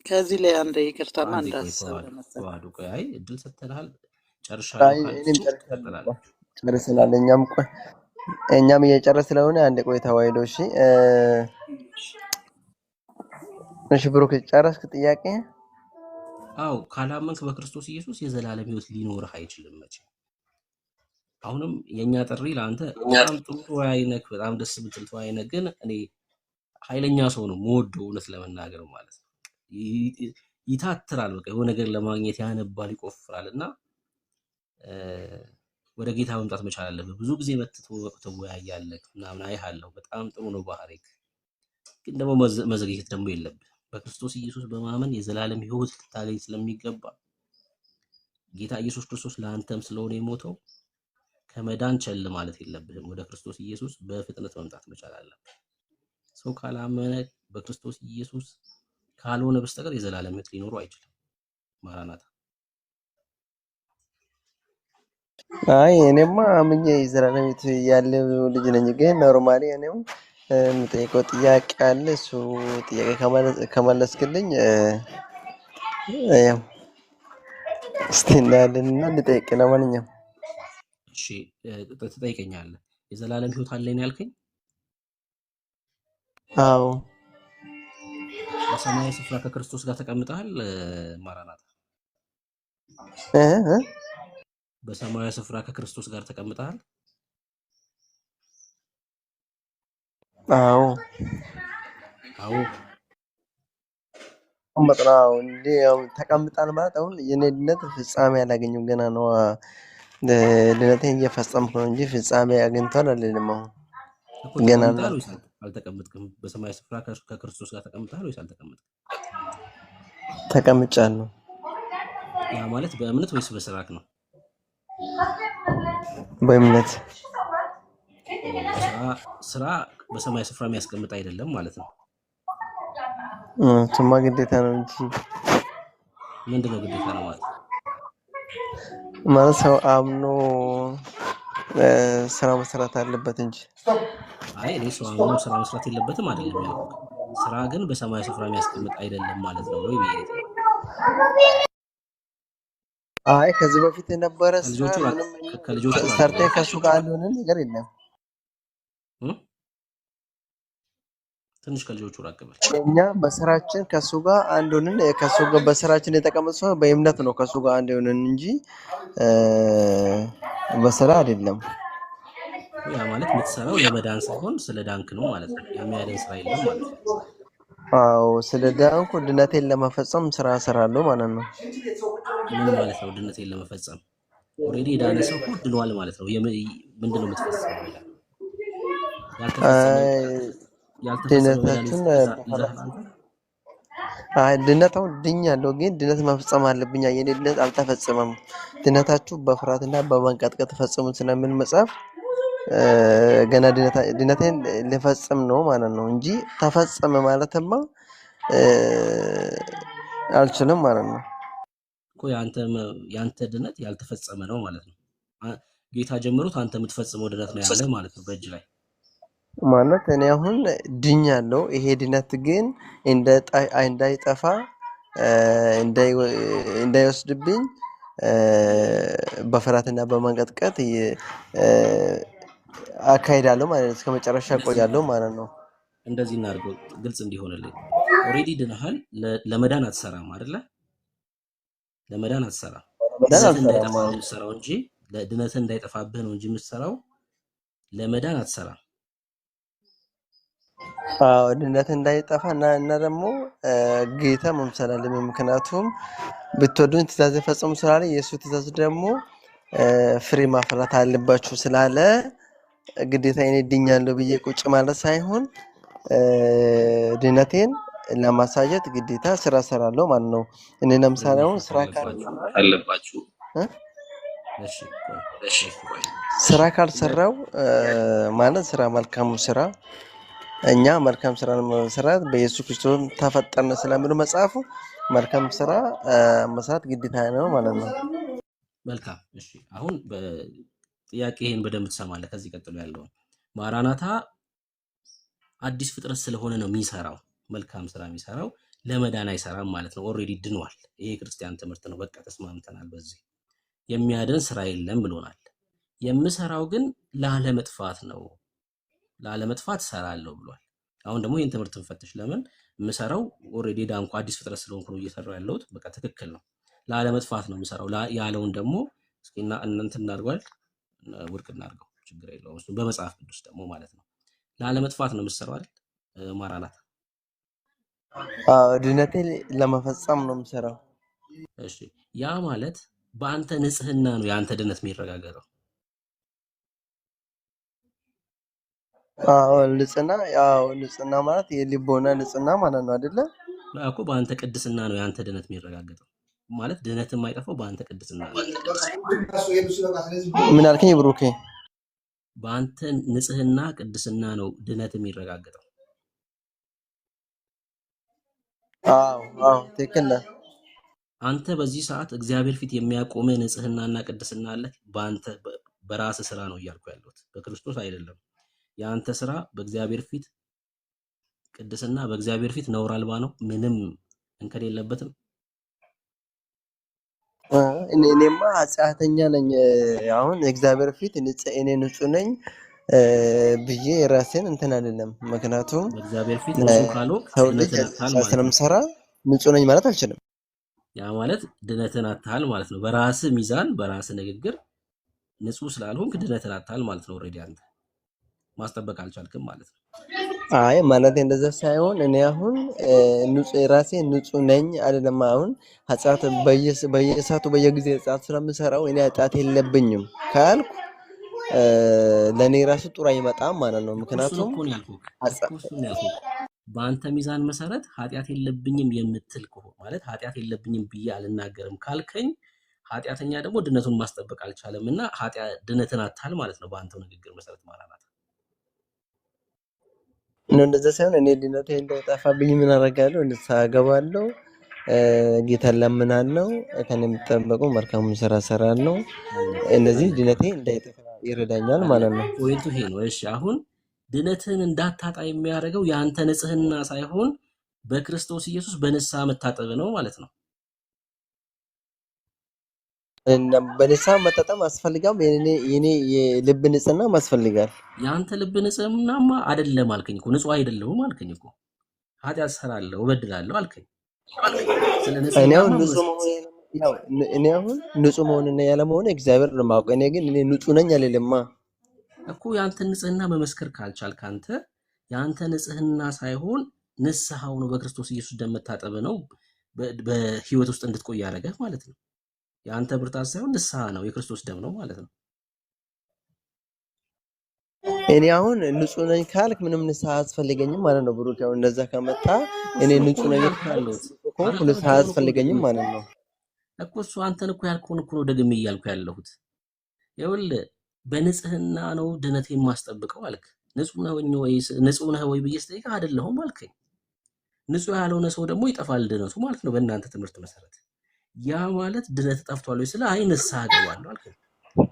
ከዚህ ላይ አንድ ይቅርታና አንዴ አንድ ቆይ ሀሳብ ለመስጠት ተዋህዶ ቆይ፣ አይ እድል ሰጥተናል። አይ ጨርሻለሁ እኔም ካልክ ትቀጥላለህ። ጨርሰናል። እኛም እየጨረስ ስለሆነ አንድ ቆይ ተዋህዶ። እሺ እሺ ብሩክ ጨረስክ ጥያቄ? አው ካላመንክ በክርስቶስ ኢየሱስ የዘላለም ሕይወት ሊኖርህ አይችልም መቼም። አሁንም የኛ ጥሪ ለአንተ በጣም ጥሩ ተወያይ ነህ፣ በጣም ደስ የምትል ተወያይ ነህ። ግን እኔ ኃይለኛ ሰው ነው የምወደው እውነት ለመናገር ማለት ነው። ይታትራል፣ በቃ የሆነ ነገር ለማግኘት ያነባል፣ ይቆፍራል እና ወደ ጌታ መምጣት መቻል አለብህ። ብዙ ጊዜ መጥቶ ትወያያለህ ምናምን አይሃለሁ። በጣም ጥሩ ነው ባህሪክ። ግን ደግሞ መዘግየት ደግሞ የለብህ። በክርስቶስ ኢየሱስ በማመን የዘላለም ሕይወት ልታገኝ ስለሚገባ ጌታ ኢየሱስ ክርስቶስ ለአንተም ስለሆነ የሞተው ከመዳን ቸል ማለት የለብህም። ወደ ክርስቶስ ኢየሱስ በፍጥነት መምጣት መቻል አለብህ። ሰው ካላመነ በክርስቶስ ኢየሱስ ካልሆነ በስተቀር የዘላለም ሕይወት ሊኖረው አይችልም። ማራናታ። አይ እኔማ አምኜ የዘላለም ሕይወት ያለው ልጅ ነኝ። ግን ኖርማሊ እኔም የምጠይቀው ጥያቄ አለ። እሱ ጥያቄ ከመለስክልኝ ያው እስቲ እናያለንና ልጠይቅ። ለማንኛውም እሺ ትጠይቀኛለህ። የዘላለም ሕይወት አለኝ ያልከኝ? አዎ በሰማያዊ ስፍራ ከክርስቶስ ጋር ተቀምጠሃል። ማራናታ። በሰማያዊ ስፍራ ከክርስቶስ ጋር ተቀምጠሃል። አዎ አዎ መጥራው እንዴ ያው ተቀምጣል ማለት አሁን የኔ ድነት ፍጻሜ አላገኘም ገና ነው። ድነቴን እየፈጸምኩ ነው እንጂ ፍጻሜ አግኝቷል አይደለም። አሁን እኮ ገና ተቀምጠሃል ነው። ወይስ አልተቀመጥክም? በሰማያዊ ስፍራ ከክርስቶስ ጋር ተቀምጠሃል ወይስ አልተቀመጥክም? ተቀምጫለሁ። ያ ማለት በእምነት ወይስ በስራክ ነው? በእምነት ስራ በሰማያዊ ስፍራ የሚያስቀምጥ አይደለም ማለት ነው። እሱማ ግዴታ ነው እንጂ ምንድነው ግዴታ ነው ማለት? ማለት ሰው አምኖ ስራ መስራት አለበት እንጂ። አይ እኔ ሰው አምኖ ስራ መስራት የለበትም አይደለም ያልኩት። ስራ ግን በሰማያዊ ስፍራ የሚያስቀምጥ አይደለም ማለት ነው ወይ ብዬ ነው። አይ ከዚህ በፊት የነበረ ስራ ከልጆቹ ምንም ሰርተህ ከሱ ጋር አንድ ነገር የለም። ትንሽ ከልጆቹ ራቅ በል። እኛ በስራችን ከሱ ጋር አንድ ሆነን ከሱ ጋር በስራችን የተቀመጠ ሰው በእምነት ነው ከሱ ጋር አንድ ሆነን እንጂ በስራ አይደለም። ያ ማለት የምትሰራው ለመዳን ሳይሆን ስለ ዳንክ ነው ማለት ነው። የሚያድን ስራ የለም ማለት ነው። አዎ ስለ ዳንኩ ድነቴን ለመፈጸም ስራ እሰራለሁ ማለት ነው። ምን ማለት ነው? ድነቴን ለመፈጸም ኦልሬዲ የዳነ ሰው እኮ ድኗል ማለት ነው። ምንድነው የምትፈጽመው ይላል። ድነታችን ድነታው ድኛለሁ፣ ግን ድነት መፈጸም አለብኝ። የኔ ድነት አልተፈጸመም። ድነታችሁ በፍርሃትና በመንቀጥቀጥ ተፈጽሙ ስለምን መጽሐፍ ገና ድነቴን ልፈጽም ነው ማለት ነው እንጂ ተፈጸመ ማለትማ አልችልም ማለት ነው እኮ። ያንተ ድነት ያልተፈጸመ ነው ማለት ነው። ጌታ ጀምሮት አንተ የምትፈጽመው ድነት ነው ያለ ማለት ነው በእጅ ላይ ማለት። እኔ አሁን ድኛለሁ። ይሄ ድነት ግን እንዳይጠፋ እንዳይወስድብኝ በፍርሃትና በመንቀጥቀጥ አካሄዳለሁ ማለት ነው። እስከ መጨረሻ ቆያለሁ ማለት ነው። እንደዚህ እናድርገው ግልጽ እንዲሆንልኝ። ኦልሬዲ ድነሃል። ለመዳን አትሰራም አይደለ? ለመዳን አትሰራም። ድነት እንዳይጠፋ ነው የምትሰራው እንጂ ድነት እንዳይጠፋብህ ነው እንጂ የምትሰራው ለመዳን አትሰራም። አዎ ድነት እንዳይጠፋ እና ደግሞ ጌታ መምሰል አለብኝ። ምክንያቱም ብትወዱኝ ትእዛዝ ፈጽሙ ስላለ የእሱ ትእዛዝ ደግሞ ፍሬ ማፍራት አለባችሁ ስላለ ግዴታ እኔ ድኛለሁ ብዬ ቁጭ ማለት ሳይሆን ድነቴን ለማሳየት ግዴታ ስራ እሰራለሁ ማለት ነው። እኔ ለምሳሌ አሁን ስራ ካልሰራው ማለት ስራ መልካሙ ስራ እኛ መልካም ስራ መስራት በኢየሱስ ክርስቶስ ተፈጠርን ስለሚለው መጽሐፉ መልካም ስራ መስራት ግዴታ ነው ማለት ነው። መልካም እሺ። አሁን ጥያቄህን በደንብ ትሰማለህ። ከዚህ ቀጥሎ ያለው ማራናታ አዲስ ፍጥረት ስለሆነ ነው የሚሰራው። መልካም ስራ የሚሰራው ለመዳን አይሰራም ማለት ነው። ኦልሬዲ ድኗል። ይሄ ክርስቲያን ትምህርት ነው። በቃ ተስማምተናል። በዚህ የሚያድን ስራ የለም ብሎናል። የምሰራው ግን ላለመጥፋት ነው። ላለመጥፋት እሰራለሁ ብሏል። አሁን ደግሞ ይህን ትምህርት እንፈትሽ። ለምን የምሰራው ኦልሬዲ ዳንኩ አዲስ ፍጥረት ስለሆንኩ ነው እየሰራው ያለሁት። በቃ ትክክል ነው። ላለመጥፋት ነው የምሰራው ያለውን ደግሞ እስኪና እናንተ እናድርጓል ውድቅ እናድርገው፣ ችግር የለውም። እሱ በመጽሐፍ ቅዱስ ደግሞ ማለት ነው ላለመጥፋት ነው የምትሰራው አይደል? ማራናት። ድነቴን ለመፈጸም ነው የምሰራው። እሺ፣ ያ ማለት በአንተ ንጽህና ነው የአንተ ድነት የሚረጋገጠው። ንጽህና ማለት የልቦና ንጽህና ማለት ነው አይደለ? እኮ በአንተ ቅድስና ነው የአንተ ድነት የሚረጋገጠው። ማለት ድነት የማይጠፋው በአንተ ቅድስና ነው። ምን አልከኝ ብሩኬ? በአንተ ንጽህና ቅድስና ነው ድነት የሚረጋገጠው። ትክክል ነህ። አንተ በዚህ ሰዓት እግዚአብሔር ፊት የሚያቆምህ ንጽህናና ቅድስና አለ። በአንተ በራስህ ስራ ነው እያልኩ ያለሁት፣ በክርስቶስ አይደለም። የአንተ ስራ በእግዚአብሔር ፊት ቅድስና፣ በእግዚአብሔር ፊት ነውር አልባ ነው፣ ምንም እንከን የለበትም። እኔማ ኃጢአተኛ ነኝ። አሁን እግዚአብሔር ፊት እኔ ንጹህ ነኝ ብዬ ራሴን እንትን አይደለም። ምክንያቱም በእግዚአብሔር ፊት ንጹህ ካልሆንክ ሰው ልጅ ድነትን አጥተሃል ማለት ነው። ስለምሰራ ንጹህ ነኝ ማለት አልችልም። ያ ማለት ድነትን አጥተሃል ማለት ነው። በራስህ ሚዛን፣ በራስህ ንግግር ንጹህ ስላልሆንክ ድነትን አጥተሃል ማለት ነው። ኦልሬዲ አንተ ማስጠበቅ አልቻልክም ማለት ነው። አይ ማለት እንደዛ ሳይሆን እኔ አሁን ራሴ ንጹህ ነኝ አይደለም። አሁን ኃጢአት በየሰዓቱ በየጊዜ ኃጢአት ስለምሰራው እኔ ኃጢአት የለብኝም ካልኩ ለእኔ ራሱ ጥሩ አይመጣም ማለት ነው። ምክንያቱም በአንተ ሚዛን መሰረት ኃጢአት የለብኝም የምትል ከሆነ ማለት ኃጢአት የለብኝም ብዬ አልናገርም ካልከኝ ኃጢአተኛ ደግሞ ድነቱን ማስጠበቅ አልቻለም እና ድነትን አጥተሃል ማለት ነው። በአንተው ንግግር መሰረት ማራናት ነው። እንደዛ ሳይሆን እኔ ድነቴ እንዳይጠፋብኝ ምን አደርጋለሁ? ንስሐ እገባለሁ፣ ጌታን ለምናለሁ፣ ከኔ የሚጠበቀው መልካሙን ስራ እሰራለሁ። እነዚህ ድነቴ እንዳይጠፋ ይረዳኛል ማለት ነው። ፖይንቱ ይሄ ነው። እሺ አሁን ድነትህን እንዳታጣ የሚያደርገው የአንተ ንጽህና ሳይሆን በክርስቶስ ኢየሱስ በንስሐ መታጠብ ነው ማለት ነው። በንስሐ መታጠብ አስፈልጋም። የኔ የልብ ንጽህና ያስፈልጋል። የአንተ ልብ ንጽህናማ አይደለም አልከኝ እኮ። ንጹህ አይደለሁም አልከኝ እኮ። ኃጢአት እሰራለሁ፣ እበድላለሁ አልከኝ። እኔ አሁን ንጹህ መሆንና ያለመሆን እግዚአብሔር ነው የማውቀው። እኔ ግን ንጹህ ነኝ አልልማ እኮ። የአንተን ንጽህና መመስከር ካልቻልክ አንተ የአንተ ንጽህና ሳይሆን ንስሐው ነው፣ በክርስቶስ ኢየሱስ ደም መታጠብ ነው በህይወት ውስጥ እንድትቆይ ያደረገህ ማለት ነው። የአንተ ብርታት ሳይሆን ንስሐ ነው፣ የክርስቶስ ደም ነው ማለት ነው። እኔ አሁን ንጹህ ነኝ ካልክ ምንም ንስሐ አያስፈልገኝም ማለት ነው። ብሩክ ያው እንደዛ ከመጣ እኔ ንጹህ ነኝ ካልኩ ንስሐ አያስፈልገኝም ማለት ነው እኮ። እሱ አንተን እኮ ያልከውን እኮ ነው ደግሜ እያልኩ ያለሁት። ይኸውልህ በንጽህና ነው ድነት የማስጠብቀው አልክ። ንጹህ ነህ ወይ ብዬ ስጠይቅህ አይደለሁም አልከኝ። ንጹህ ያልሆነ ሰው ደግሞ ይጠፋል ድነቱ ማለት ነው በእናንተ ትምህርት መሰረት። ያ ማለት ድነት ጠፍቷል ወይ ስለ አይ ንስሐ እገባለሁ አልከኝ።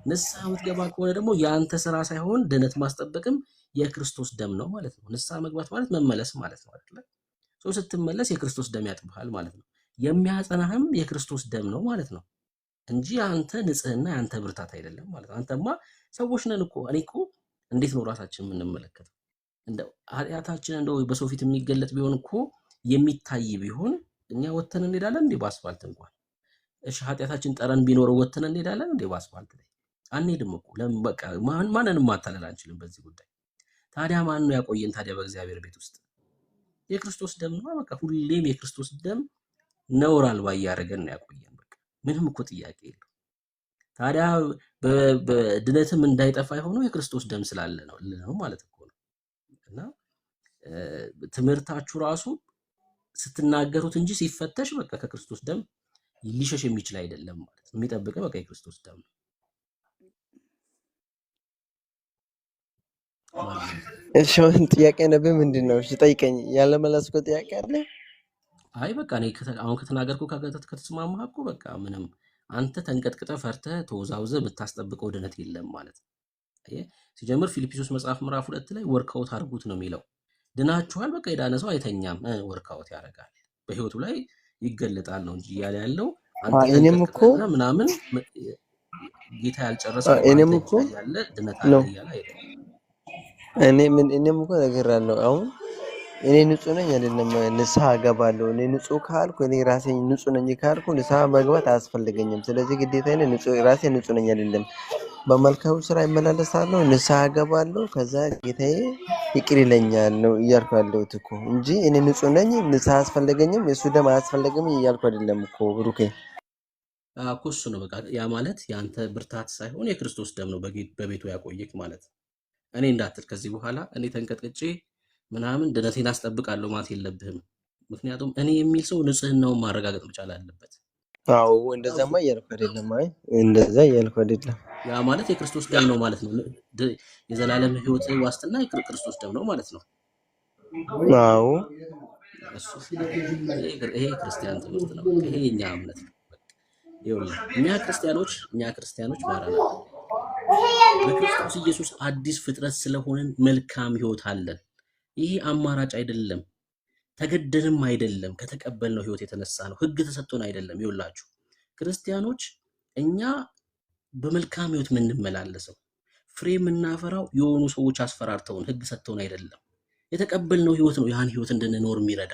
ንስሐ የምትገባ ከሆነ ደግሞ የአንተ ስራ ሳይሆን ድነት ማስጠበቅም የክርስቶስ ደም ነው ማለት ነው። ንስሐ መግባት ማለት መመለስ ማለት ነው አይደል? ሰው ስትመለስ የክርስቶስ ደም ያጥብሃል ማለት ነው። የሚያጸናህም የክርስቶስ ደም ነው ማለት ነው እንጂ አንተ ንጽህና የአንተ ብርታት አይደለም ማለት ነው። አንተማ ሰዎች ነን እኮ። እኔ እኮ እንዴት ነው ራሳችን የምንመለከተው? እንደው ኃጢአታችን እንደው በሰው ፊት የሚገለጥ ቢሆን እኮ የሚታይ ቢሆን እኛ ወተን እንሄዳለን እንዴ በአስፋልት እንኳን? እሺ ኃጢአታችን ጠረን ቢኖረው ወተን እንሄዳለን እንዴ በአስፋልት ላይ? አንሄድም እኮ። ለምን? በቃ ማንንም ማታለል አንችልም በዚህ ጉዳይ። ታዲያ ማን ነው ያቆየን ታዲያ በእግዚአብሔር ቤት ውስጥ? የክርስቶስ ደም ነው። በቃ ሁሌም የክርስቶስ ደም ነውር አልባ እያደረገን ነው ያቆየን። በቃ ምንም እኮ ጥያቄ የለው። ታዲያ በድነትም እንዳይጠፋ የሆነው የክርስቶስ ደም ስላለ ነው ማለት እኮ ነው። እና ትምህርታችሁ ራሱ ስትናገሩት እንጂ ሲፈተሽ በቃ ከክርስቶስ ደም ሊሸሽ የሚችል አይደለም ማለት ነው። የሚጠብቀው በቃ የክርስቶስ ደም ነው። እሺ ጥያቄ ነብህ ምንድን ነው? እሺ ጠይቀኝ። ያለመለስከው ጥያቄ አለ? አይ በቃ እኔ አሁን ከተናገርኩ ከተስማማህ እኮ በቃ ምንም አንተ ተንቀጥቅጠህ ፈርተህ ተወዛውዘህ የምታስጠብቀው ድነት የለም ማለት ነው። ሲጀምር ፊልጵስዩስ መጽሐፍ ምዕራፍ 2 ላይ ወርክአውት አድርጉት ነው የሚለው። ድናችኋል። በቃ የዳነ ሰው አይተኛም፣ ወርክአውት ያደርጋል፣ በህይወቱ ላይ ይገለጣል ነው እንጂ እያለ ያለው አንተ ተንቀጥቅጠህ ምናምን ጌታ ያልጨረሰው እኔም እኮ ያለ ድነት አለ እያለ አይደለም። እኔም እኮ ነግሬሃለሁ። አሁን እኔ ንጹህ ነኝ አይደለም ንስሐ እገባለሁ። እኔ ንጹህ ካልኩ እኔ ራሴ ንጹህ ነኝ ካልኩ ንስሐ መግባት አያስፈልገኝም። ስለዚህ ግዴታ እኔ ንጹህ ራሴ ንጹህ ነኝ አይደለም በመልካሙ ስራ ይመላለሳለሁ፣ ንስሐ እገባለሁ፣ ከዛ ጌታዬ ይቅር ይለኛል ነው እያልኩ ያለሁት እኮ እንጂ እኔ ንጹህ ነኝ ንስሐ አያስፈልገኝም የእሱ ደም አያስፈልገኝም እያልኩ አይደለም እኮ ብሩኬ። እኮ እሱ ነው በቃ። ያ ማለት የአንተ ብርታት ሳይሆን የክርስቶስ ደም ነው በቤቱ ያቆየክ ማለት። እኔ እንዳትል ከዚህ በኋላ እኔ ተንቀጥቅጬ ምናምን ድነቴን አስጠብቃለሁ ማለት የለብህም። ምክንያቱም እኔ የሚል ሰው ንጽህናውን ማረጋገጥ መቻል አለበት። አዎ እንደዛማ እያልኩ አይደለም። አይ እንደዛ እያልኩ አይደለም። ያ ማለት የክርስቶስ ደም ነው ማለት ነው። የዘላለም ሕይወት ዋስትና የክርስቶስ ደም ነው ማለት ነው። አዎ እሱ ይሄ ክርስቲያን ትምህርት ነው። ይሄ የኛ እምነት ነው። ይኸውልህ እኛ ክርስቲያኖች ማራናታ በክርስቶስ ኢየሱስ አዲስ ፍጥረት ስለሆንን መልካም ሕይወት አለን። ይሄ አማራጭ አይደለም፣ ተገደንም አይደለም። ከተቀበልነው ሕይወት የተነሳ ነው። ሕግ ተሰጥቶን አይደለም። ይኸውላችሁ ክርስቲያኖች እኛ በመልካም ሕይወት የምንመላለሰው ፍሬ የምናፈራው የሆኑ ሰዎች አስፈራርተውን ሕግ ሰጥተውን አይደለም። የተቀበልነው ሕይወት ነው ያን ሕይወት እንድንኖር የሚረዳ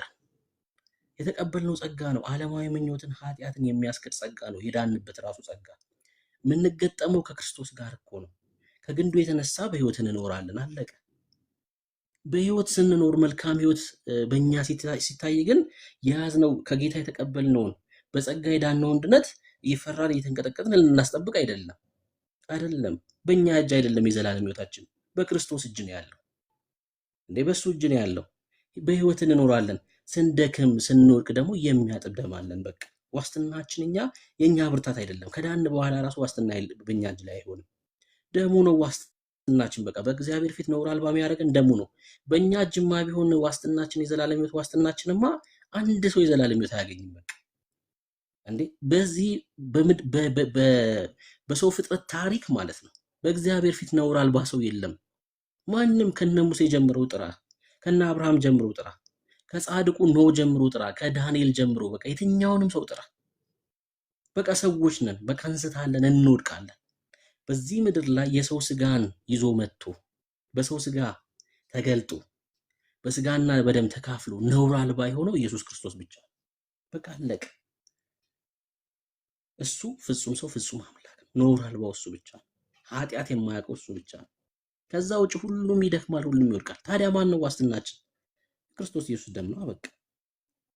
የተቀበልነው ጸጋ ነው። ዓለማዊ ምኞትን ኃጢአትን የሚያስክድ ጸጋ ነው። የዳንበት ራሱ ጸጋ የምንገጠመው ከክርስቶስ ጋር እኮ ነው። ከግንዱ የተነሳ በሕይወት እንኖራለን። አለቀ። በሕይወት ስንኖር መልካም ሕይወት በእኛ ሲታይ ግን የያዝነው ከጌታ የተቀበልነውን በጸጋ የዳነውን ድነት እየፈራን እየተንቀጠቀጥን ልናስጠብቅ አይደለም። በእኛ እጅ አይደለም። የዘላለም ሕይወታችን በክርስቶስ እጅ ነው ያለው። እንዴ በሱ እጅ ነው ያለው። በሕይወት እንኖራለን። ስንደክም ስንወድቅ ደግሞ የሚያጥብ ደም አለን። በቃ ዋስትናችን የኛ ብርታት አይደለም። ከዳን በኋላ ራሱ ዋስትና በእኛ እጅ ላይ አይሆንም። ደሙ ነው ዋስትናችን። በቃ በእግዚአብሔር ፊት ነውር አልባ የሚያደርገን ደሙ ነው። በእኛ እጅማ ቢሆን ዋስትናችን የዘላለም ሕይወት ዋስትናችንማ አንድ ሰው የዘላለም ሕይወት አያገኝም። በቃ እንዴ በዚህ በሰው ፍጥረት ታሪክ ማለት ነው በእግዚአብሔር ፊት ነውር አልባ ሰው የለም። ማንም ከነ ሙሴ ጀምሮ ጥራ፣ ከነ አብርሃም ጀምሮ ጥራ፣ ከጻድቁ ኖህ ጀምሮ ጥራ፣ ከዳንኤል ጀምሮ በቃ የትኛውንም ሰው ጥራ። በቃ ሰዎች ነን። በቃ እንስታለን፣ እንወድቃለን። በዚህ ምድር ላይ የሰው ስጋን ይዞ መጥቶ በሰው ስጋ ተገልጦ በስጋና በደም ተካፍሎ ነውር አልባ የሆነው ኢየሱስ ክርስቶስ ብቻ ነው። በቃ አለቀ። እሱ ፍጹም ሰው ፍጹም አምላክ ነው። ነውር አልባው እሱ ብቻ ነው። ኃጢአት የማያውቀው እሱ ብቻ ነው። ከዛ ውጭ ሁሉም ይደክማል፣ ሁሉም ይወድቃል። ታዲያ ማን ነው ዋስትናችን? ክርስቶስ ኢየሱስ ደም ነው። በቃ